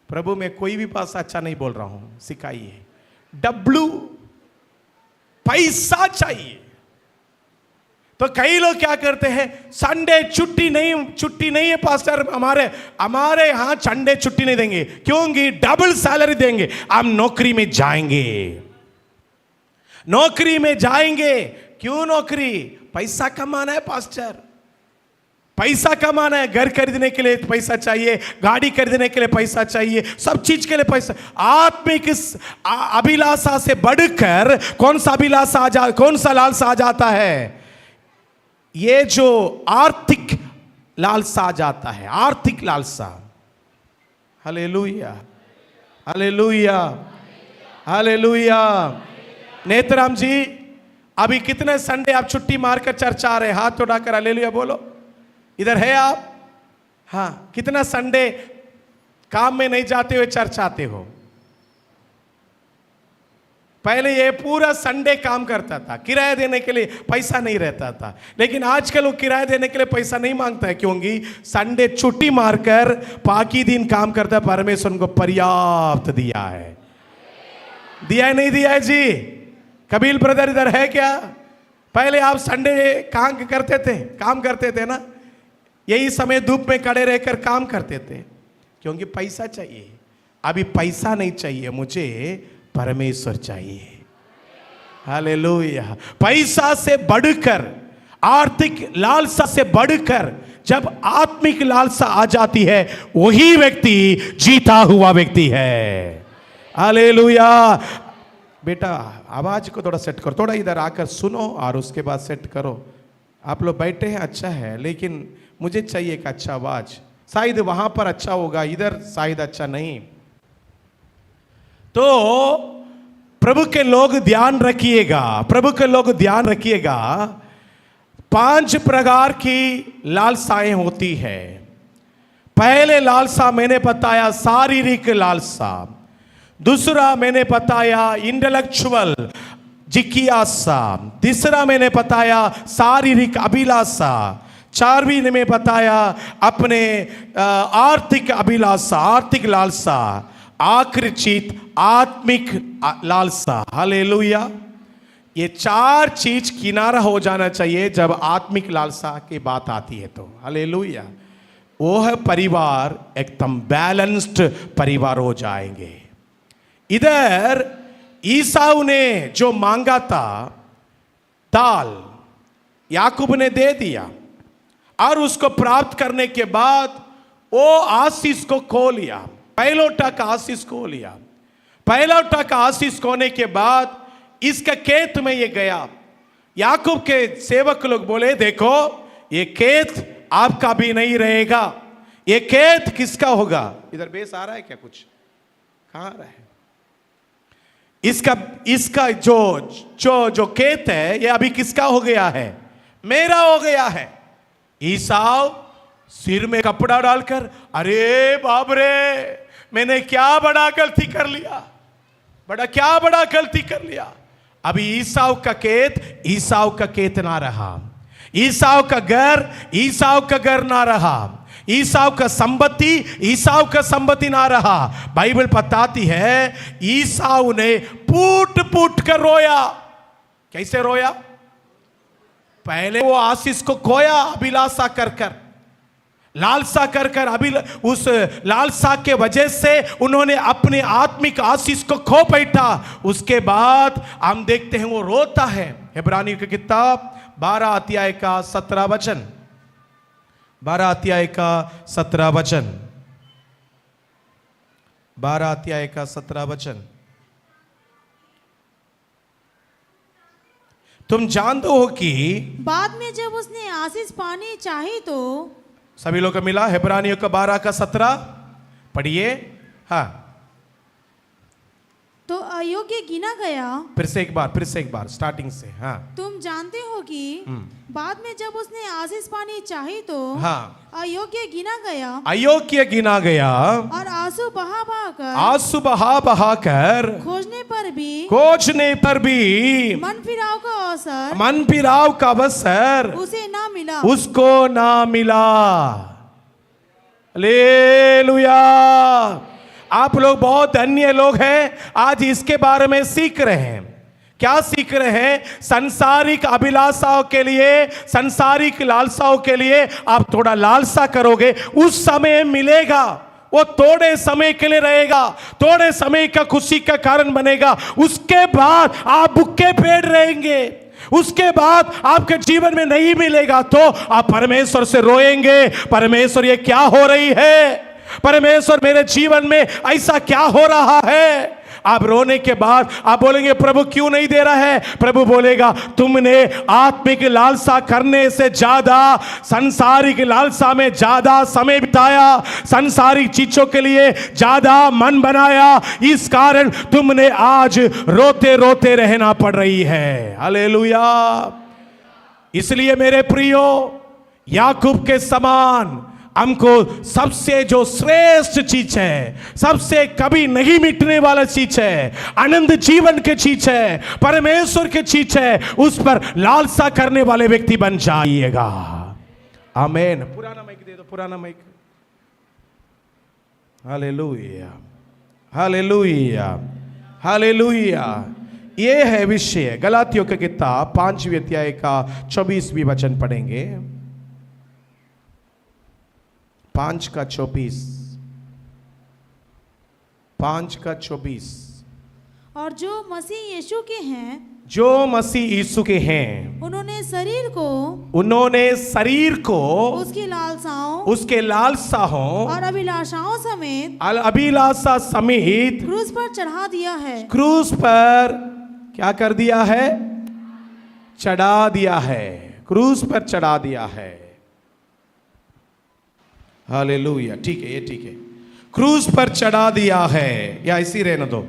प्रभु मैं कोई भी भाषा अच्छा नहीं बोल रहा हूं, सिखाइए। डब्लू, पैसा चाहिए। तो कई लोग क्या करते हैं, संडे छुट्टी नहीं है पास्टर, हमारे यहाँ संडे छुट्टी नहीं देंगे, क्योंकि डबल सैलरी देंगे, हम नौकरी में जाएंगे। नौकरी में जाएंगे, क्यों नौकरी? पैसा कमाना है पास्टर, पैसा कमाना है। घर खरीदने के लिए पैसा चाहिए, गाड़ी खरीदने के लिए पैसा चाहिए, सब चीज के लिए पैसा। आत्मिक अभिलाषा से बढ़कर कौन सा लालसा आ जाता है? ये जो आर्थिक लालसा आ जाता है, आर्थिक लालसा। Hallelujah, hallelujah, hallelujah. Netram ji, अभी कितने संडे आप छुट्टी मारकर चर्च आ रहे? हाथ उठाकर हालेलुया बोलो। इधर है आप? हाँ, कितना संडे काम में नहीं जाते हुए चर्च आते हो? पहले ये पूरा संडे काम करता था, किराया देने के लिए पैसा नहीं रहता था, लेकिन आजकल वो किराया देने के लिए पैसा नहीं मांगता है, क्योंकि संडे छुट्टी मारकर बाकी दिन काम करता है। परमेश्वर उनको पर्याप्त दिया है। दिया है नहीं दिया है जी? कबील ब्रदर इधर है क्या? पहले आप संडे काम करते थे ना, यही समय धूप में खड़े रहकर काम करते थे, क्योंकि पैसा चाहिए। अभी पैसा नहीं चाहिए, मुझे परमेश्वर चाहिए। हालेलुया। पैसा से बढ़कर, आर्थिक लालसा से बढ़कर जब आत्मिक लालसा आ जाती है, वही व्यक्ति जीता हुआ व्यक्ति है। हालेलुया। बेटा आवाज को थोड़ा सेट करो, थोड़ा इधर आकर सुनो और उसके बाद सेट करो। आप लोग बैठे हैं, अच्छा है, लेकिन मुझे चाहिए एक अच्छा आवाज। शायद वहां पर अच्छा होगा, इधर शायद अच्छा नहीं। तो प्रभु के लोग ध्यान रखिएगा, प्रभु के लोग ध्यान रखिएगा। 5 प्रकार की लालसाएं होती है। पहले लालसा मैंने बताया शारीरिक लालसा, दूसरा मैंने बताया इंटेलेक्चुअल जिज्ञासा, तीसरा मैंने बताया शारीरिक अभिलाषा, 4वीं में बताया अपने आर्थिक अभिलाषा, आर्थिक लालसा, आखिरी चीज आत्मिक लालसा। हालेलुया। ये 4 चीज किनारा हो जाना चाहिए जब आत्मिक लालसा की बात आती है तो। हालेलुया। वो है परिवार एकदम बैलेंस्ड परिवार हो जाएंगे। इधर ईसाऊ ने जो मांगा था दाल, याकूब ने दे दिया, और उसको प्राप्त करने के बाद वो आशीष को खो लिया, पहलोटा का आशीष खो लिया। पहलोटा का आशीष खोने के बाद इसका खेत में ये गया। याकूब के सेवक लोग बोले, देखो ये खेत आपका भी नहीं रहेगा, ये खेत किसका होगा? इधर बेस आ रहा है क्या? कुछ कहां आ रहा है? इसका जो खेत है, ये अभी किसका हो गया है? मेरा हो गया है। ईसाऊ सिर में कपड़ा डालकर, अरे बाप रे, मैंने क्या बड़ा गलती कर लिया, क्या बड़ा गलती कर लिया। अभी ईसाऊ का खेत ना रहा, ईसाऊ का घर ना रहा, ईसाऊ का संपत्ति ना रहा। बाइबल बताती है ईसाऊ ने फूट कर रोया। कैसे रोया? पहले वो आशीष को खोया अभिलाषा कर लालसा कर उस लालसा के वजह से उन्होंने अपने आत्मिक आशीष को खो बैठा। उसके बाद हम देखते हैं वो रोता है। इब्रानियों की किताब 12 अध्याय का 17 वचन, 12 अध्याय का 17 वचन, 12 अध्याय का 17 वचन। तुम जानते हो कि बाद में जब उसने आशीष पानी चाही तो, सभी लोग को मिला? इब्रानियों का 12 का 17 पढ़िए। हाँ, तो अयोग्य गिना गया। फिर से एक बार स्टार्टिंग से। हाँ, तुम जानते हो कि बाद में जब उसने आशीष पानी चाही तो हाँ, अयोग्य गिना गया और आंसू बहा कर खोजने पर भी मन फिराव का अवसर उसको ना मिला। हालेलुया। आप लोग बहुत धन्य लोग हैं, आज इसके बारे में सीख रहे हैं। क्या सीख रहे हैं? संसारिक अभिलाषाओं के लिए, संसारिक लालसाओं के लिए आप थोड़ा लालसा करोगे, उस समय मिलेगा, वो थोड़े समय के लिए रहेगा, थोड़े समय का खुशी का कारण बनेगा, उसके बाद आप भूखे पेट रहेंगे, उसके बाद आपके जीवन में नहीं मिलेगा तो आप परमेश्वर से रोएंगे, परमेश्वर ये क्या हो रही है, परमेश्वर मेरे जीवन में ऐसा क्या हो रहा है। आप रोने के बाद आप बोलेंगे प्रभु क्यों नहीं दे रहा है? प्रभु बोलेगा तुमने आत्मिक लालसा करने से ज्यादा संसारिक लालसा में ज्यादा समय बिताया, संसारिक चीजों के लिए ज्यादा मन बनाया, इस कारण तुमने आज रोते रोते रहना पड़ रही है। हालेलुया। इसलिए मेरे प्रियो, याकूब के समान हमको सबसे जो श्रेष्ठ चीज है, सबसे कभी नहीं मिटने वाला चीज है, आनंद जीवन के चीज है, परमेश्वर के चीज है, उस पर लालसा करने वाले व्यक्ति बन जाइएगा। आमीन। पुराना माइक दे दो, पुराना माइक। Hallelujah, hallelujah, hallelujah. ये है विषय। गलातियों की किताब 5वें अध्याय का 24वां वचन पढ़ेंगे। 5 का 24, 5 का 24। और जो मसीह यीशु के हैं, जो मसीह यीशु के हैं, उन्होंने शरीर को उसकी लालसाओं, उसके लालसाओं और अभिलाषाओं समेत, अभिलाषा समेत क्रूस पर चढ़ा दिया है। क्रूस पर क्या कर दिया है? चढ़ा दिया है। क्रूस पर चढ़ा दिया है। हालेलुया। ठीक है, ये ठीक है। क्रूस पर चढ़ा दिया है, या इसी रहने दो।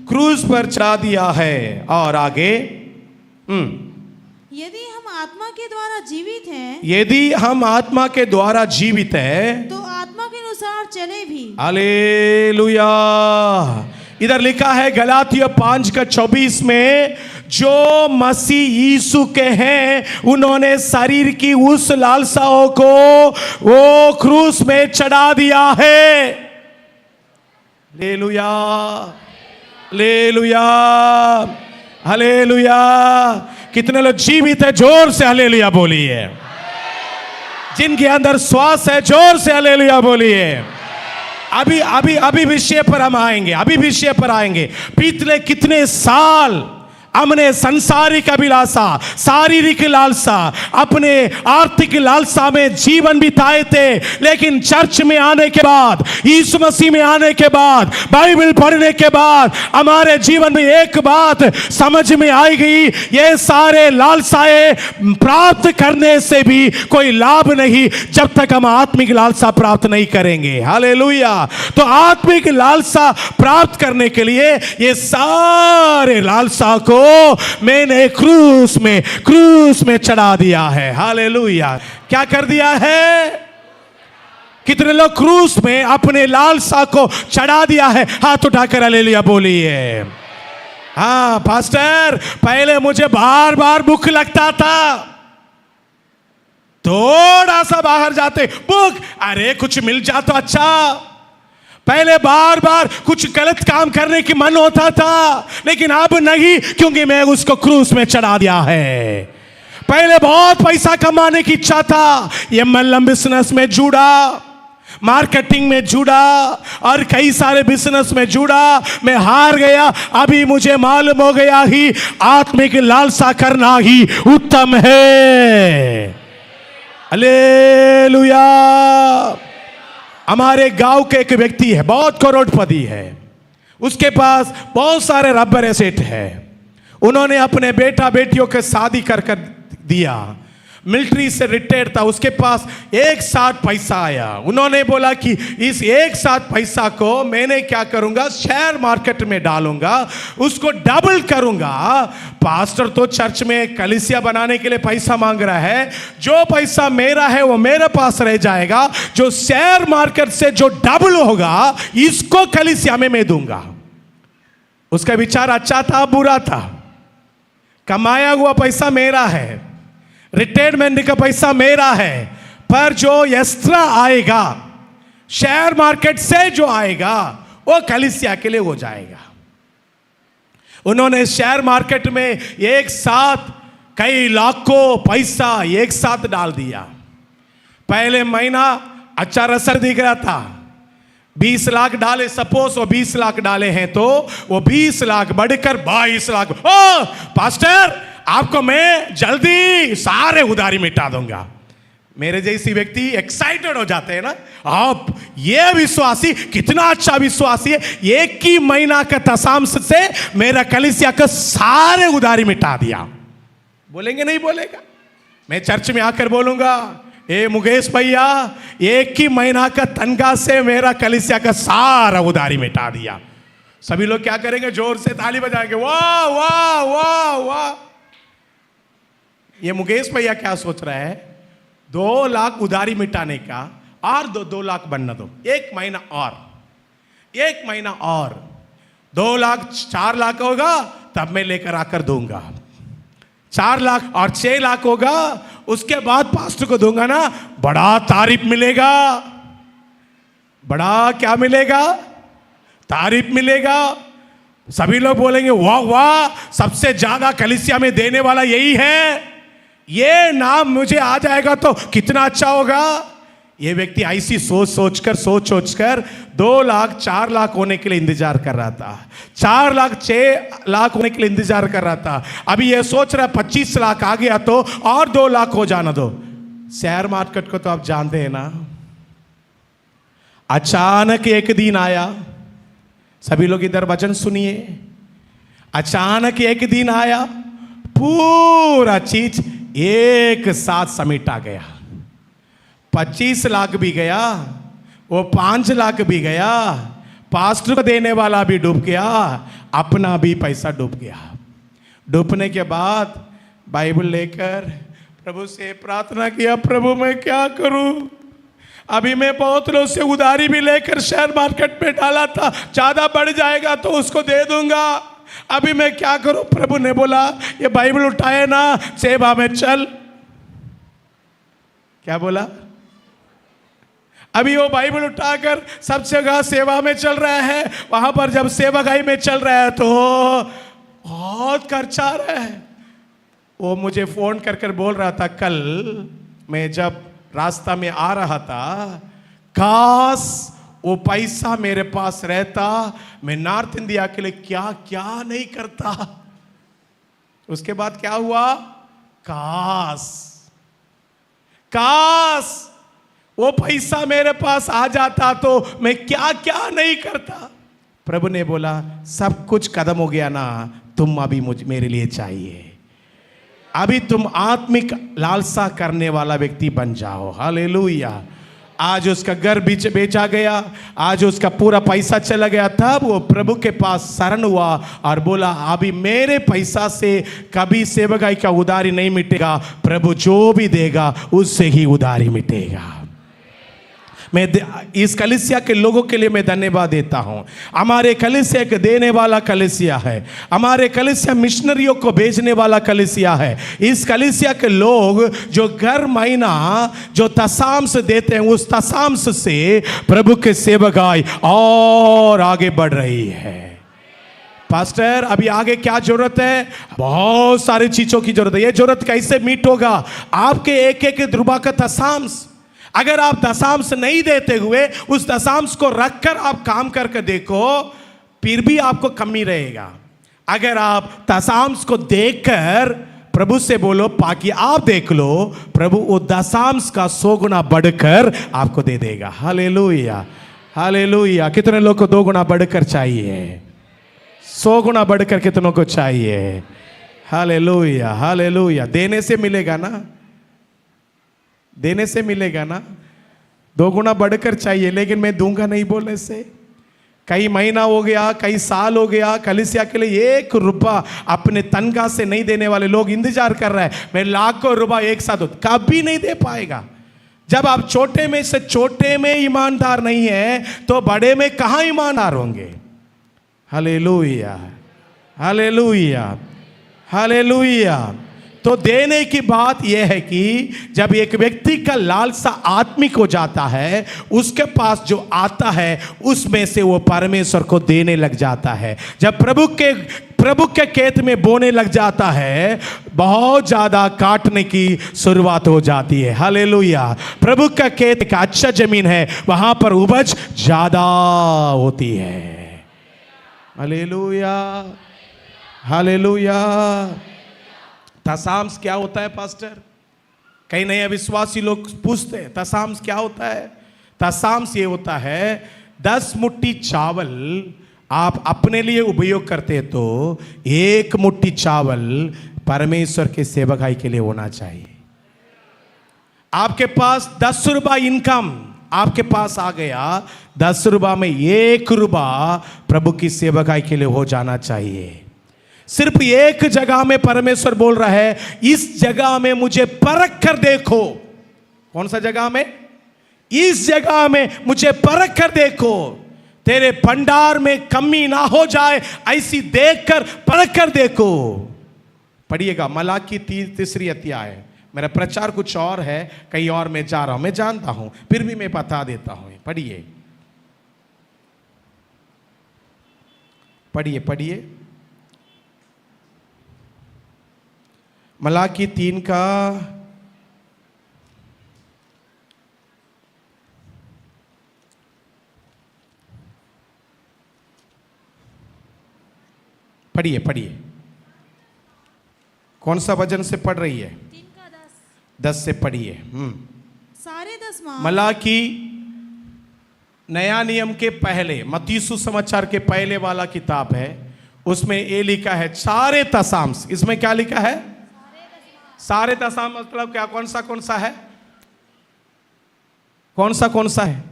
क्रूस पर चढ़ा दिया है। और आगे यदि हम आत्मा के द्वारा जीवित हैं, यदि हम आत्मा के द्वारा जीवित है तो आत्मा के अनुसार चले भी। हालेलुया। इधर लिखा है गलातियों 5 का 24 में, जो मसीह यीशु के हैं उन्होंने शरीर की उस लालसाओं को वो क्रूस में चढ़ा दिया है। Hallelujah, hallelujah, hallelujah. कितने लोग जीवित है? जोर से हालेलुया बोलिए। जिनके अंदर श्वास है, जोर से हालेलुया बोलिए। अभी अभी अभी विषय पर हम आएंगे, अभी विषय पर आएंगे। पिछले कितने साल हमने संसारिक अभिलाषा, शारीरिक लालसा, अपने आर्थिक लालसा में जीवन बिताए थे, लेकिन चर्च में आने के बाद, यीशु मसीह में आने के बाद, बाइबल पढ़ने के बाद हमारे जीवन में एक बात समझ में आई गई, ये सारे लालसाएं प्राप्त करने से भी कोई लाभ नहीं जब तक हम आत्मिक लालसा प्राप्त नहीं करेंगे। हालेलुया। तो आत्मिक लालसा प्राप्त करने के लिए ये सारे लालसा को मैंने क्रूस में चढ़ा दिया है। हालेलुया। क्या कर दिया है? कितने लोग क्रूस में अपने लालसा को चढ़ा दिया है? हाथ उठाकर हालेलुया बोलिए। हाँ पास्टर, पहले मुझे बार बार भूख लगता था, थोड़ा सा बाहर जाते भूख, अरे कुछ मिल जाता तो अच्छा। पहले बार बार कुछ गलत काम करने की मन होता था, लेकिन अब नहीं, क्योंकि मैं उसको क्रूस में चढ़ा दिया है। पहले बहुत पैसा कमाने की इच्छा था, MLM बिजनेस में जुड़ा, मार्केटिंग में जुड़ा और कई सारे बिजनेस में जुड़ा, मैं हार गया। अभी मुझे मालूम हो गया ही आत्मिक लालसा करना ही उत्तम है। हालेलुया। हमारे गांव के एक व्यक्ति है, बहुत करोड़पति है, उसके पास बहुत सारे रबर एसेट है। उन्होंने अपने बेटा बेटियों के शादी कर दिया, मिलिट्री से रिटायर्ड था, उसके पास एक साथ पैसा आया। उन्होंने बोला कि इस एक साथ पैसा को मैंने क्या करूंगा, शेयर मार्केट में डालूंगा, उसको डबल करूंगा। पास्टर तो चर्च में कलीसिया बनाने के लिए पैसा मांग रहा है, जो पैसा मेरा है वो मेरे पास रह जाएगा, जो शेयर मार्केट से जो डबल होगा इसको कलीसिया में मैं दूंगा। उसका विचार अच्छा था बुरा था? कमाया हुआ पैसा मेरा है, रिटायरमेंट का पैसा मेरा है, पर जो एक्स्ट्रा आएगा शेयर मार्केट से जो आएगा वो कलीसिया के लिए हो जाएगा। उन्होंने शेयर मार्केट में एक साथ कई लाखों पैसा एक साथ डाल दिया। पहले महीना अच्छा असर दिख रहा था, 20 लाख डाले, सपोज वो 20 लाख डाले हैं तो वो 20 लाख बढ़कर 22 लाख। ओ पास्टर, आपको मैं जल्दी सारे उधारी मिटा दूंगा। मेरे जैसी व्यक्ति एक्साइटेड हो जाते हैं ना, आप ये विश्वासी कितना अच्छा विश्वासी है, एक ही महीना का दशांश से मेरा कलीसिया का सारे उधारी मिटा दिया। बोलेंगे नहीं बोलेगा? मैं चर्च में आकर बोलूंगा, ए मुकेश भैया, एक ही महीना का तनख्वाह से मेरा कलीसिया का सारा उधारी मिटा दिया। सभी लोग क्या करेंगे? जोर से ताली बजाएंगे, वाह वाह वाह वाह। ये मुकेश भैया क्या सोच रहा है? 2 लाख उधारी मिटाने का और 2 लाख बनना दो, एक महीना और 2 लाख 4 लाख होगा तब मैं लेकर आकर दूंगा। 4 लाख और 6 लाख होगा, उसके बाद पास्टर को दूंगा ना, बड़ा तारीफ मिलेगा। बड़ा क्या मिलेगा? तारीफ मिलेगा। सभी लोग बोलेंगे वाह वाह, सबसे ज्यादा कलीसिया में देने वाला यही है, ये नाम मुझे आ जाएगा तो कितना अच्छा होगा। ये व्यक्ति ऐसी सोच सोचकर 2 लाख 4 लाख होने के लिए इंतजार कर रहा था, 4 लाख 6 लाख होने के लिए इंतजार कर रहा था। अभी ये सोच रहा है 25 लाख आ गया तो और 2 लाख हो जाना दो। शेयर मार्केट को तो आप जानते हैं ना। अचानक एक दिन आया, सभी लोग इधर वचन सुनिए। अचानक एक दिन आया, पूरा चीज एक साथ समेटा गया। 25 लाख भी गया, वो 5 लाख भी गया, पास्टर को देने वाला भी डूब गया, अपना भी पैसा डूब गया। डूबने के बाद बाइबल लेकर प्रभु से प्रार्थना किया, प्रभु मैं क्या करूं? अभी मैं बहुत लोग से उधारी भी लेकर शेयर मार्केट में डाला था, ज्यादा बढ़ जाएगा तो उसको दे दूंगा, अभी मैं क्या करूं? प्रभु ने बोला, ये बाइबल उठाए ना, सेवा में चल। क्या बोला? अभी वो बाइबल उठाकर सब जगह सेवा में चल रहा है। वहां पर जब सेवागाई में चल रहा है तो बहुत खर्चा आ रहा है। वो मुझे फोन कर बोल रहा था, कल मैं जब रास्ता में आ रहा था, काश वो पैसा मेरे पास रहता, मैं नॉर्थ इंडिया के लिए क्या क्या नहीं करता। उसके बाद क्या हुआ? काश वो पैसा मेरे पास आ जाता तो मैं क्या क्या नहीं करता। प्रभु ने बोला, सब कुछ खत्म हो गया ना, तुम अभी मेरे लिए चाहिए। अभी तुम आत्मिक लालसा करने वाला व्यक्ति बन जाओ। हालेलुया। आज उसका घर बेचा गया, आज उसका पूरा पैसा चला गया, तब वो प्रभु के पास शरण हुआ और बोला, अभी मेरे पैसा से कभी सेवकाई का उधारी नहीं मिटेगा, प्रभु जो भी देगा उससे ही उधारी मिटेगा। मैं इस कलीसिया के लोगों के लिए मैं धन्यवाद देता हूं। हमारे कलीसिया एक देने वाला कलीसिया है, हमारे कलीसिया मिशनरियों को भेजने वाला कलीसिया है। इस कलीसिया के लोग जो घर महीना जो दशांश देते हैं, उस दशांश से प्रभु के सेवकाई और आगे बढ़ रही है। पास्टर अभी आगे क्या जरूरत है? बहुत सारी चीजों की जरूरत है। ये जरूरत कैसे मीट होगा? आपके एक एक रुपया का दशांश, अगर आप दशांश नहीं देते हुए उस दशांश को रखकर आप काम करके देखो, फिर भी आपको कमी रहेगा। अगर आप दशांश को देखकर प्रभु से बोलो, बाकी आप देख लो, प्रभु वो दशांश का 100 गुना बढ़कर आपको दे देगा। Hallelujah, hallelujah. कितने लोग को 2 गुना बढ़कर चाहिए? 100 गुना बढ़कर कितनों को चाहिए? Hallelujah, hallelujah. देने से मिलेगा ना, देने से मिलेगा ना। 2 गुना बढ़कर चाहिए, लेकिन मैं दूंगा नहीं बोलने से। कई महीना हो गया, कई साल हो गया, कलीसिया के लिए 1 रुपया अपने तनख्वाह से नहीं देने वाले लोग इंतजार कर रहे हैं, मैं लाखों रुपया एक साथ कभी नहीं दे पाएगा। जब आप छोटे में से छोटे में ईमानदार नहीं है तो बड़े में कहां ईमानदार होंगे? Hallelujah, hallelujah, hallelujah. तो देने की बात यह है कि जब एक व्यक्ति का लालसा आत्मिक हो जाता है, उसके पास जो आता है उसमें से वो परमेश्वर को देने लग जाता है। जब प्रभु के खेत में बोने लग जाता है, बहुत ज्यादा काटने की शुरुआत हो जाती है। हालेलुया। प्रभु का खेत एक अच्छा जमीन है, वहां पर उपज ज्यादा होती है। Hallelujah, hallelujah. दशांश क्या होता है पास्टर? कई नए अविश्वासी लोग पूछते हैं दशांश क्या होता है। दशांश ये होता है 10 मुट्ठी चावल आप अपने लिए उपयोग करते तो 1 मुट्ठी चावल परमेश्वर के सेवकाई के लिए होना चाहिए। आपके पास 10 रुपये इनकम आपके पास आ गया, 10 रुपये में 1 रुपया प्रभु की सेवकाई के लिए हो जाना चाहिए। सिर्फ एक जगह में परमेश्वर बोल रहा है, इस जगह में मुझे परख कर देखो। कौन सा जगह में? इस जगह में मुझे परख कर देखो, तेरे भंडार में कमी ना हो जाए, ऐसी देखकर परख कर देखो। पढ़िएगा मलाकी 3 अध्याय। मेरा प्रचार कुछ और है, कहीं और मैं जा रहा हूं, मैं जानता हूं, फिर भी मैं बता देता हूं। पढ़िए पढ़िए पढ़िए मलाकी 3 का पढ़िए पढ़िए। कौन सा वचन से पढ़ रही है? 3 का 10 से पढ़िए। सारे 10 माह मलाकी नया नियम के पहले, मत्ती सुसमाचार के पहले वाला किताब है, उसमें ये लिखा है सारे दशांश। इसमें क्या लिखा है? सारे दशांश मतलब क्या? कौन सा है? कौन सा है?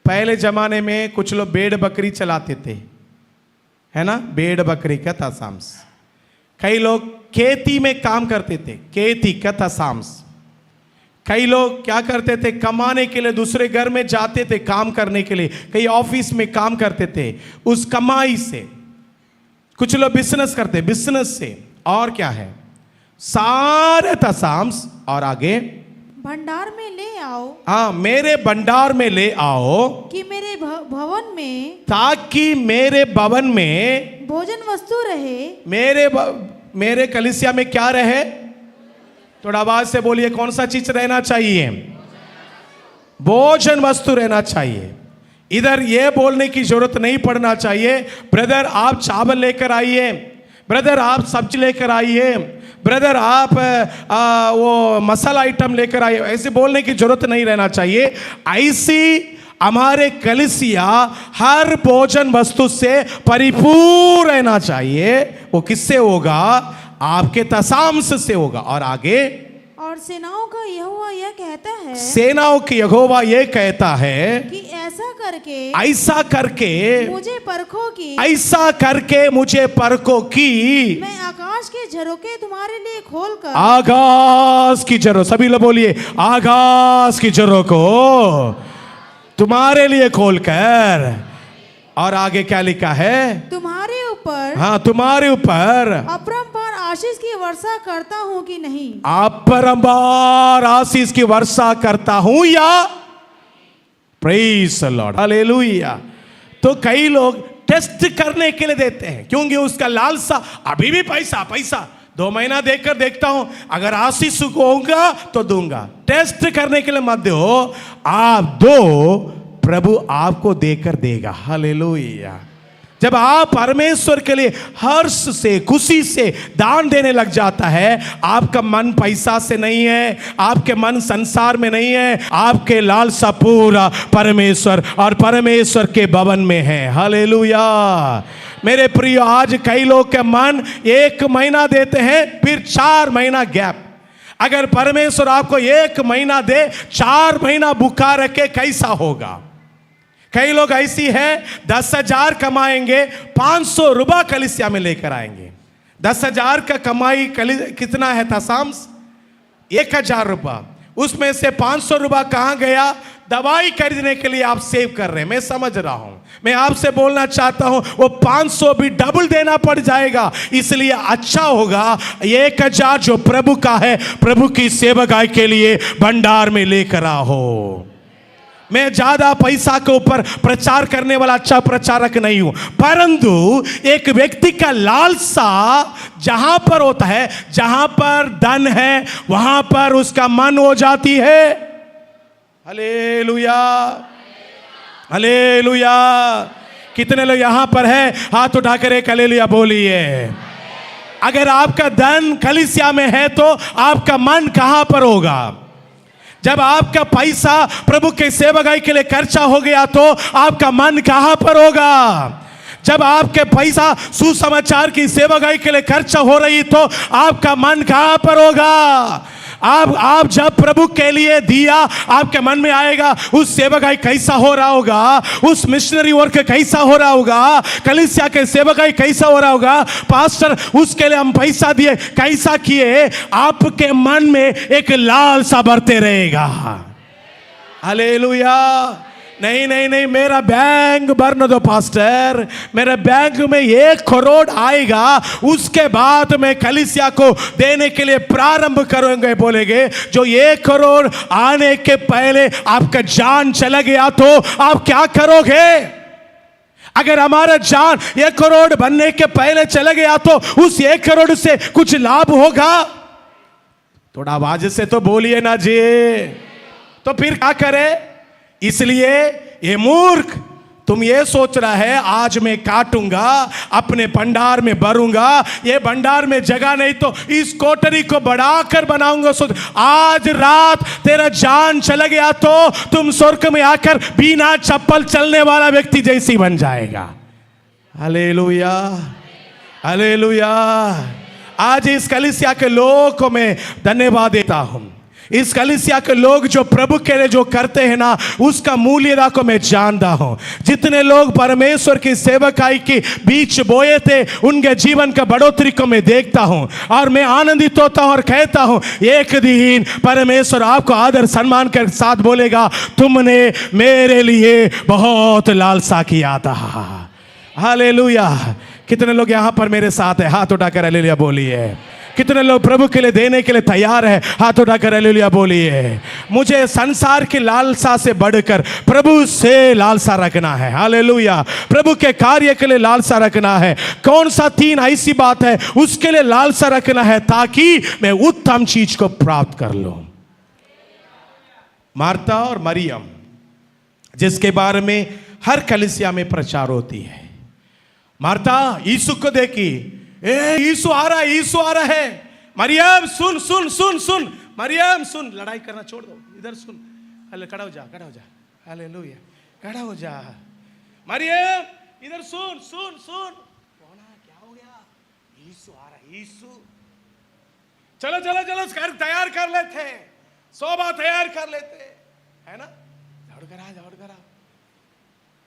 पहले जमाने में कुछ लोग भेड़ बकरी चलाते थे, है ना, भेड़ बकरी का दशांश। कई लोग खेती में काम करते थे, खेती का दशांश। कई लोग क्या करते थे? कमाने के लिए दूसरे घर में जाते थे काम करने के लिए, कई ऑफिस में काम करते थे, उस कमाई से। कुछ लोग बिजनेस करते, बिजनेस से। और क्या है? सारे दशांश। और आगे भंडार में ले आओ, हाँ, मेरे भंडार में ले आओ, कि मेरे भवन में, ताकि मेरे भवन में भोजन वस्तु रहे। मेरे कलीसिया में क्या रहे? थोड़ा आवाज से बोलिए, कौन सा चीज रहना चाहिए? भोजन वस्तु रहना चाहिए। इधर ये बोलने की जरूरत नहीं पड़ना चाहिए, ब्रदर आप चावल लेकर आइए, ब्रदर आप सब्जी लेकर आइए, ब्रदर आप वो मसाला आइटम लेकर आइए। ऐसे बोलने की जरूरत नहीं रहना चाहिए। ऐसी हमारे कलीसिया हर भोजन वस्तु से परिपूर्ण रहना चाहिए। वो किससे होगा? आपके दशांश से होगा। और आगे, और सेनाओं का यहोवा यह कहता है, सेनाओं की यहोवा यह कहता है कि ऐसा करके मुझे परखो की, ऐसा करके मुझे परखो की मैं आकाश के झरोखे तुम्हारे लिए खोलकर, आकाश की झरोखे, सभी लोग बोलिए, आकाश की झरोखों तुम्हारे लिए खोलकर। और आगे क्या लिखा है? तुम्हारे ऊपर, हाँ, तुम्हारे ऊपर अपरंपार आशीष की वर्षा करता हूँ कि नहीं। अपरंपार आशीष की वर्षा करता हूं या? Praise the Lord, hallelujah. तो कई लोग टेस्ट करने के लिए देते हैं, क्योंकि उसका लालसा अभी भी पैसा पैसा, 2 महीना देखकर देखता हूं, अगर आशीष होगा तो दूंगा। टेस्ट करने के लिए मत दो, आप दो, प्रभु आपको देकर देगा। हालेलुया। जब आप परमेश्वर के लिए हर्ष से, खुशी से दान देने लग जाता है, आपका मन पैसा से नहीं है, आपके मन संसार में नहीं है, आपके लालसा पूरा परमेश्वर और परमेश्वर के भवन में है। हालेलुया। मेरे प्रिय, आज कई लोग के मन 1 महीना देते हैं, फिर 4 महीना गैप। अगर परमेश्वर आपको 1 महीना दे, 4 महीना भूखा रखे, कैसा होगा? कई लोग ऐसी है 10,000 कमाएंगे, 500 रुपया कलीसिया में लेकर आएंगे। 10,000 का कमाई कितना है? दशांश 1,000 रुपया। उसमें से 500 रुपया कहाँ गया? दवाई खरीदने के लिए आप सेव कर रहे हैं, मैं समझ रहा हूं। मैं आपसे बोलना चाहता हूं वो 500 भी डबल देना पड़ जाएगा, इसलिए अच्छा होगा 1000 जो प्रभु का है, प्रभु की सेवकाई के लिए भंडार में लेकर आओ। मैं ज्यादा पैसा के ऊपर प्रचार करने वाला अच्छा प्रचारक नहीं हूं, परंतु एक व्यक्ति का लालसा जहां पर होता है, जहां पर धन है वहां पर उसका मन हो जाती है। Hallelujah, hallelujah. कितने लोग यहां पर है, हाथ उठाकर एक हालेलुया बोलिए। अगर आपका धन कलीसिया में है तो आपका मन कहां पर होगा? जब आपका पैसा प्रभु के सेवकाई के लिए खर्चा हो गया तो आपका मन कहां पर होगा? जब आपके पैसा सुसमाचार की सेवकाई के लिए खर्चा हो रही तो आपका मन कहां पर होगा? आप जब प्रभु के लिए दिया, आपके मन में आएगा उस सेवकाई कैसा हो रहा होगा, उस मिशनरी वर्क कैसा हो रहा होगा, कलीसिया के सेवकाई कैसा हो रहा होगा, पास्टर उसके लिए हम पैसा दिए कैसा किए, आपके मन में एक लालसा बढ़ते रहेगा। हालेलुया। नहीं नहीं नहीं, मेरा बैंक भरने दो पास्टर, मेरे बैंक में 1 करोड़ आएगा, उसके बाद मैं कलीसिया को देने के लिए प्रारंभ करूंगे बोलेंगे। जो 1 करोड़ आने के पहले आपका जान चला गया तो आप क्या करोगे? अगर हमारा जान 1 करोड़ बनने के पहले चला गया तो उस 1 करोड़ से कुछ लाभ होगा? थोड़ा आवाज से तो बोलिए ना जी। तो फिर क्या करें? इसलिए ये मूर्ख, तुम ये सोच रहा है आज मैं काटूंगा, अपने भंडार में भरूंगा, ये भंडार में जगह नहीं तो इस कोठरी को बढ़ाकर बनाऊंगा। सोच आज रात तेरा जान चला गया तो तुम स्वर्ग में आकर बिना चप्पल चलने वाला व्यक्ति जैसी बन जाएगा। Hallelujah, hallelujah. आज इस कलीसिया के लोगों को मैं धन्यवाद देता हूं। इस कलीसिया के लोग जो प्रभु के लिए जो करते हैं ना, उसका मूल्यता को मैं जानता हूं। जितने लोग परमेश्वर की सेवकाई के बीच बोए थे, उनके जीवन का बढ़ोतरी को मैं देखता हूं और मैं आनंदित होता हूं और कहता हूं एक दिन परमेश्वर आपको आदर सम्मान के साथ बोलेगा, तुमने मेरे लिए बहुत लालसा किया था। हालेलुया। कितने लोग यहां पर मेरे साथ है? हाथ उठाकर हालेलुया बोलिए। कितने लोग प्रभु के लिए देने के लिए तैयार है? हाथ उठाकर हालेलुया बोलिए। मुझे संसार की लालसा से बढ़कर प्रभु से लालसा रखना है। हालेलुया। प्रभु के कार्य के लिए लालसा रखना है। कौन सा 3 ऐसी बात है उसके लिए लालसा रखना है ताकि मैं उत्तम चीज को प्राप्त कर लूं। मार्था और मरियम, जिसके बारे में हर कलीसिया में प्रचार होती है। मार्था यीशु को देखी, यीशु आ रहा है, यीशु आ रहा है। मरियम सुन सुन सुन सुन, मरियम सुन, लड़ाई करना छोड़ दो, इधर सुन। अरे खड़ा हो जा, खड़ा हो जा। हालेलुया, खड़ा हो जा। मरियम इधर सुन सुन सुन। कौन है? क्या हो गया? यीशु आ रहा है, यीशु। चलो चलो चलो, घर तैयार कर लेते, सोबा तैयार कर लेते, है ना? दौड़ कर आ, दौड़ कर आ।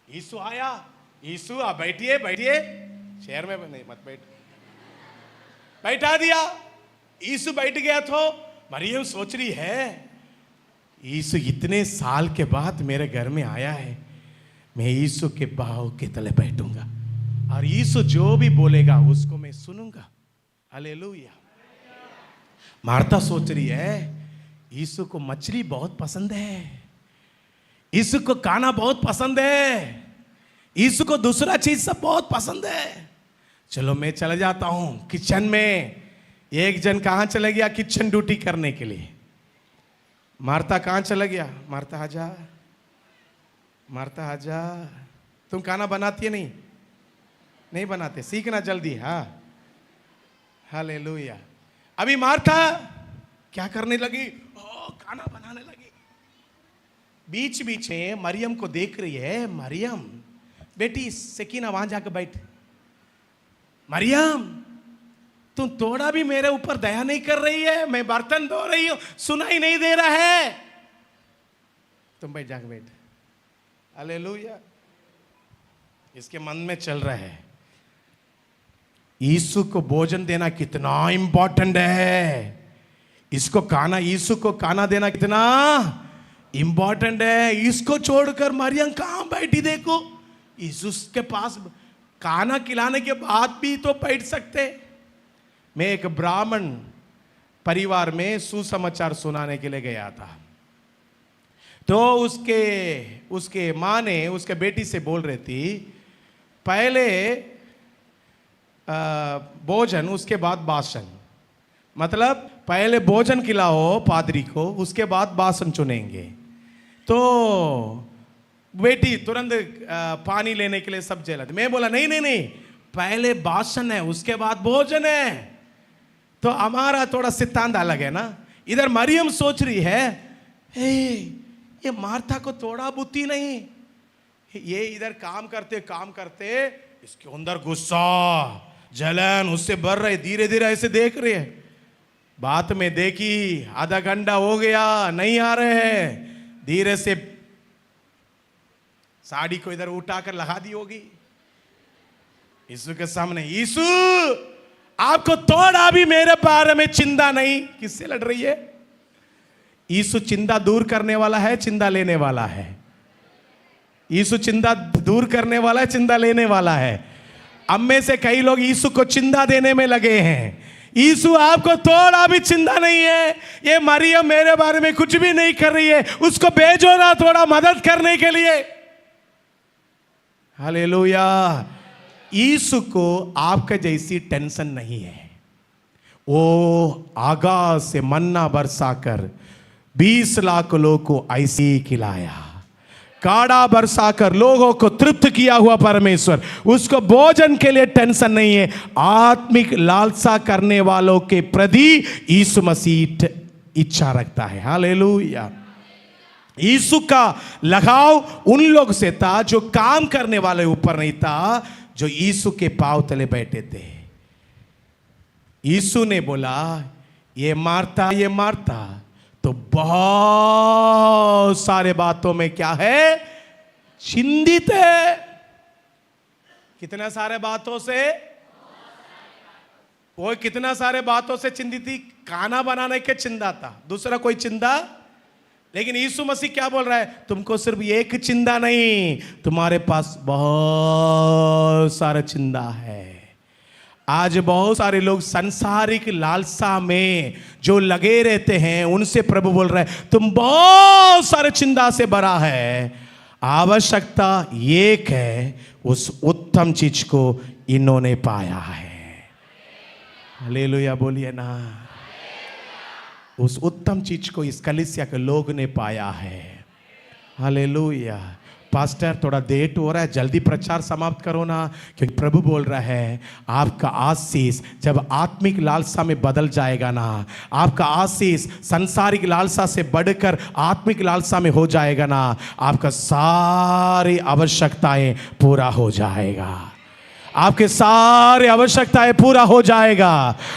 यीशु आया। यीशु आप बैठिए, बैठिए। चेयर में नहीं, मत बैठ। बैठा दिया। यीशु बैठ गया तो मरियम सोच रही है, यीशु इतने साल के बाद मेरे घर में आया है, मैं यीशु के पांव के तले बैठूंगा और यीशु जो भी बोलेगा उसको मैं सुनूंगा। हालेलुया। मार्था सोच रही है, यीशु को मछली बहुत पसंद है, यीशु को खाना बहुत पसंद है, यीशु को दूसरा चीज सब बहुत पसंद है। चलो मैं चला जाता हूं किचन में। एक जन कहां चला गया? किचन ड्यूटी करने के लिए। मार्था कहां चला गया? मार्था आजा, मार्था आजा। तुम खाना बनाती है? नहीं, नहीं बनाते, सीखना जल्दी। हाँ, हालेलुया। अभी मार्था क्या करने लगी? खाना बनाने लगी। बीच बीच में मरियम को देख रही है। मरियम बेटी, सकीना वहां जाकर बैठ। मरियम तुम थोड़ा भी मेरे ऊपर दया नहीं कर रही है, मैं बर्तन धो रही हूं, सुनाई नहीं दे रहा है। तुम बैठ, जाकर बैठ। हालेलुया। इसके मन में चल रहा है यीशु को भोजन देना कितना इंपॉर्टेंट है, इसको खाना, यीशु को खाना देना कितना इंपॉर्टेंट है। इसको छोड़कर मरियम कहां बैठी देखो, यीशु के पास खाना खिलाने के बाद भी तो बैठ सकते। मैं एक ब्राह्मण परिवार में सुसमाचार सुनाने के लिए गया था, तो उसके माँ ने उसके बेटी से बोल रही थी, पहले भोजन उसके बाद भाषण, मतलब पहले भोजन खिलाओ पादरी को, उसके बाद भाषण चुनेंगे। तो बेटी तुरंत पानी लेने के लिए सब जला। मैं बोला नहीं नहीं नहीं, पहले भाषण है उसके बाद भोजन है। तो हमारा थोड़ा सिद्धांत अलग है ना। इधर मरियम सोच रही है, ये मार्था को थोड़ा बुद्धि नहीं, ये इधर काम करते इसके अंदर गुस्सा जलन उससे बढ़ रहे, धीरे धीरे ऐसे देख रहे है। बात में देखी आधा घंटा हो गया नहीं आ रहे हैं, धीरे से साड़ी को इधर उठाकर लगा दी होगी यीशु के सामने। यीशु आपको थोड़ा भी मेरे बारे में चिंता नहीं। किससे लड़ रही है? यीशु चिंता दूर करने वाला है, चिंता लेने वाला है। यीशु चिंता दूर करने वाला है, चिंता लेने वाला है। अब में से कई लोग यीशु को चिंता देने में लगे हैं। यीशु आपको थोड़ा भी चिंता नहीं है, ये मरियम मेरे बारे में कुछ भी नहीं कर रही है, उसको भेजो ना थोड़ा मदद करने के लिए। हालेलुया। यीशु को आपका जैसी टेंशन नहीं है। वो आकाश से मन्ना बरसाकर 20 लाख लोगों को ऐसे ही खिलाया, काढ़ा बरसाकर लोगों को तृप्त किया हुआ परमेश्वर, उसको भोजन के लिए टेंशन नहीं है। आत्मिक लालसा करने वालों के प्रति यीशु मसीह इच्छा रखता है। हालेलुया। यीशु का लगाव उन लोग से था जो काम करने वाले ऊपर नहीं था, जो यीशु के पांव तले बैठे थे। यीशु ने बोला ये मारता तो बहुत सारे बातों में क्या है, चिंतित है। कितना सारे बातों से, वो कितना सारे बातों से चिंतित थी। खाना बनाने के चिंता था, दूसरा कोई चिंता। लेकिन यीशु मसीह क्या बोल रहा है, तुमको सिर्फ एक चिंता नहीं, तुम्हारे पास बहुत सारा चिंता है। आज बहुत सारे लोग सांसारिक लालसा में जो लगे रहते हैं, उनसे प्रभु बोल रहा है तुम बहुत सारे चिंता से भरा है, आवश्यकता एक है, उस उत्तम चीज को इन्होंने पाया है। हालेलुया बोलिए ना। उस उत्तम चीज को इस कलीसिया के लोग ने पाया है। हालेलुया। पास्टर थोड़ा लेट हो रहा है, जल्दी प्रचार समाप्त करो ना, क्योंकि प्रभु बोल रहा है आपका आशीष जब आत्मिक लालसा में बदल जाएगा ना, आपका आशीष संसारिक लालसा से बढ़कर आत्मिक लालसा में हो जाएगा ना, आपका सारी आवश्यकताएं पूरा हो जाएगा। आपके सारे आवश्यकताएं पूरा हो जाएगा।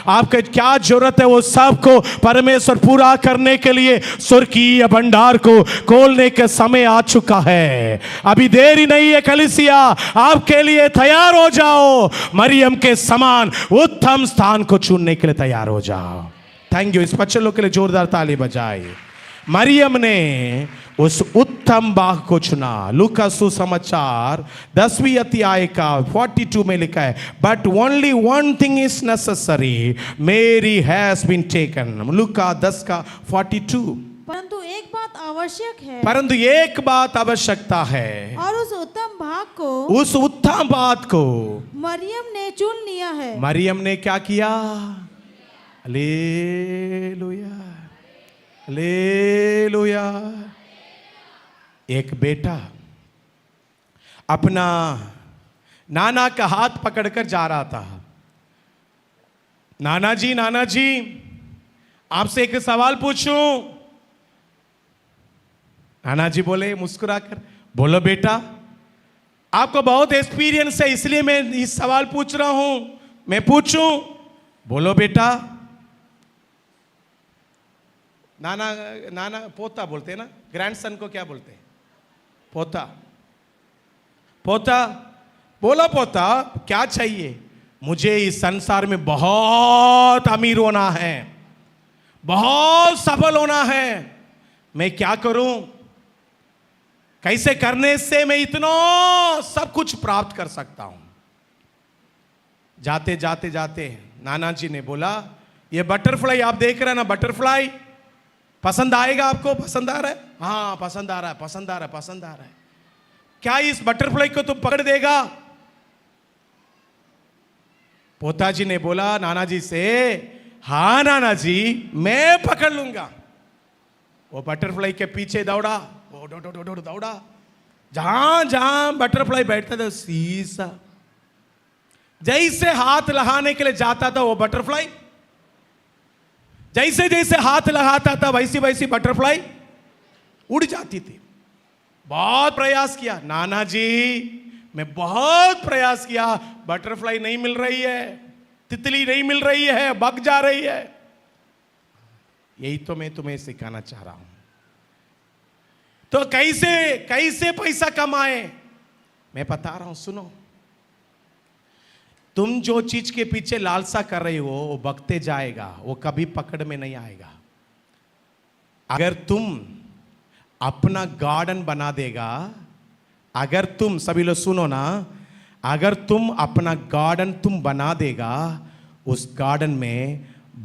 आपके क्या जरूरत है वो सबको परमेश्वर पूरा करने के लिए स्वर्गीय भंडार को खोलने का समय आ चुका है। अभी देरी नहीं है कलीसिया, आपके लिए तैयार हो जाओ। मरियम के समान उत्तम स्थान को चुनने के लिए तैयार हो जाओ। Thank you. इस बच्चे लोग के लिए जोरदार ताली बजाइए। मरियम ने उस उत्तम बाग को चुना। लूका सुसमाचार 10वीं अध्याय का 42 में लिखा है, but only one thing is necessary, मेरी हैज बीन टेकन। लूका 10 का 42। परंतु एक बात आवश्यक है, परंतु एक बात आवश्यकता है, और उस उत्तम भाग को, उस उत्तम बात को मरियम ने चुन लिया है। मरियम ने क्या किया? Hallelujah, hallelujah. एक बेटा अपना नाना का हाथ पकड़कर जा रहा था। नाना जी आपसे एक सवाल पूछूं? नाना जी बोले मुस्कुराकर, बोलो बेटा। आपको बहुत एक्सपीरियंस है इसलिए मैं इस सवाल पूछ रहा हूं, मैं पूछूं? बोलो बेटा। नाना पोता बोलते हैं ना, ग्रैंडसन को क्या बोलते हैं? पोता। बोला पोता क्या चाहिए? मुझे इस संसार में बहुत अमीर होना है, बहुत सफल होना है, मैं क्या करूं? कैसे करने से मैं इतना सब कुछ प्राप्त कर सकता हूं। जाते जाते जाते नाना जी ने बोला, ये बटरफ्लाई आप देख रहे हैं ना, बटरफ्लाई पसंद आएगा आपको? पसंद आ रहा है? हाँ पसंद आ रहा है, पसंद आ रहा है, पसंद आ रहा है। क्या इस बटरफ्लाई को तुम पकड़ देगा? पोताजी ने बोला नाना जी से, हाँ नाना जी मैं पकड़ लूंगा। वो बटरफ्लाई के पीछे दौड़ा, वो दौड़ा, जहां जहां बटरफ्लाई बैठता था सीसा, जैसे हाथ लगाने के लिए जाता था वो बटरफ्लाई, जैसे जैसे हाथ लगाता था वैसी वैसी बटरफ्लाई उड़ जाती थी। बहुत प्रयास किया नाना जी, मैं बहुत प्रयास किया, बटरफ्लाई नहीं मिल रही है, तितली नहीं मिल रही है, भाग जा रही है। यही तो मैं तुम्हें सिखाना चाह रहा हूं। तो कैसे कैसे पैसा कमाए मैं बता रहा हूं, सुनो। तुम जो चीज के पीछे लालसा कर रही हो वो भगते जाएगा, वो कभी पकड़ में नहीं आएगा। अगर तुम अपना गार्डन बना देगा, अगर तुम, सभी लोग सुनो ना, अगर तुम अपना गार्डन तुम बना देगा, उस गार्डन में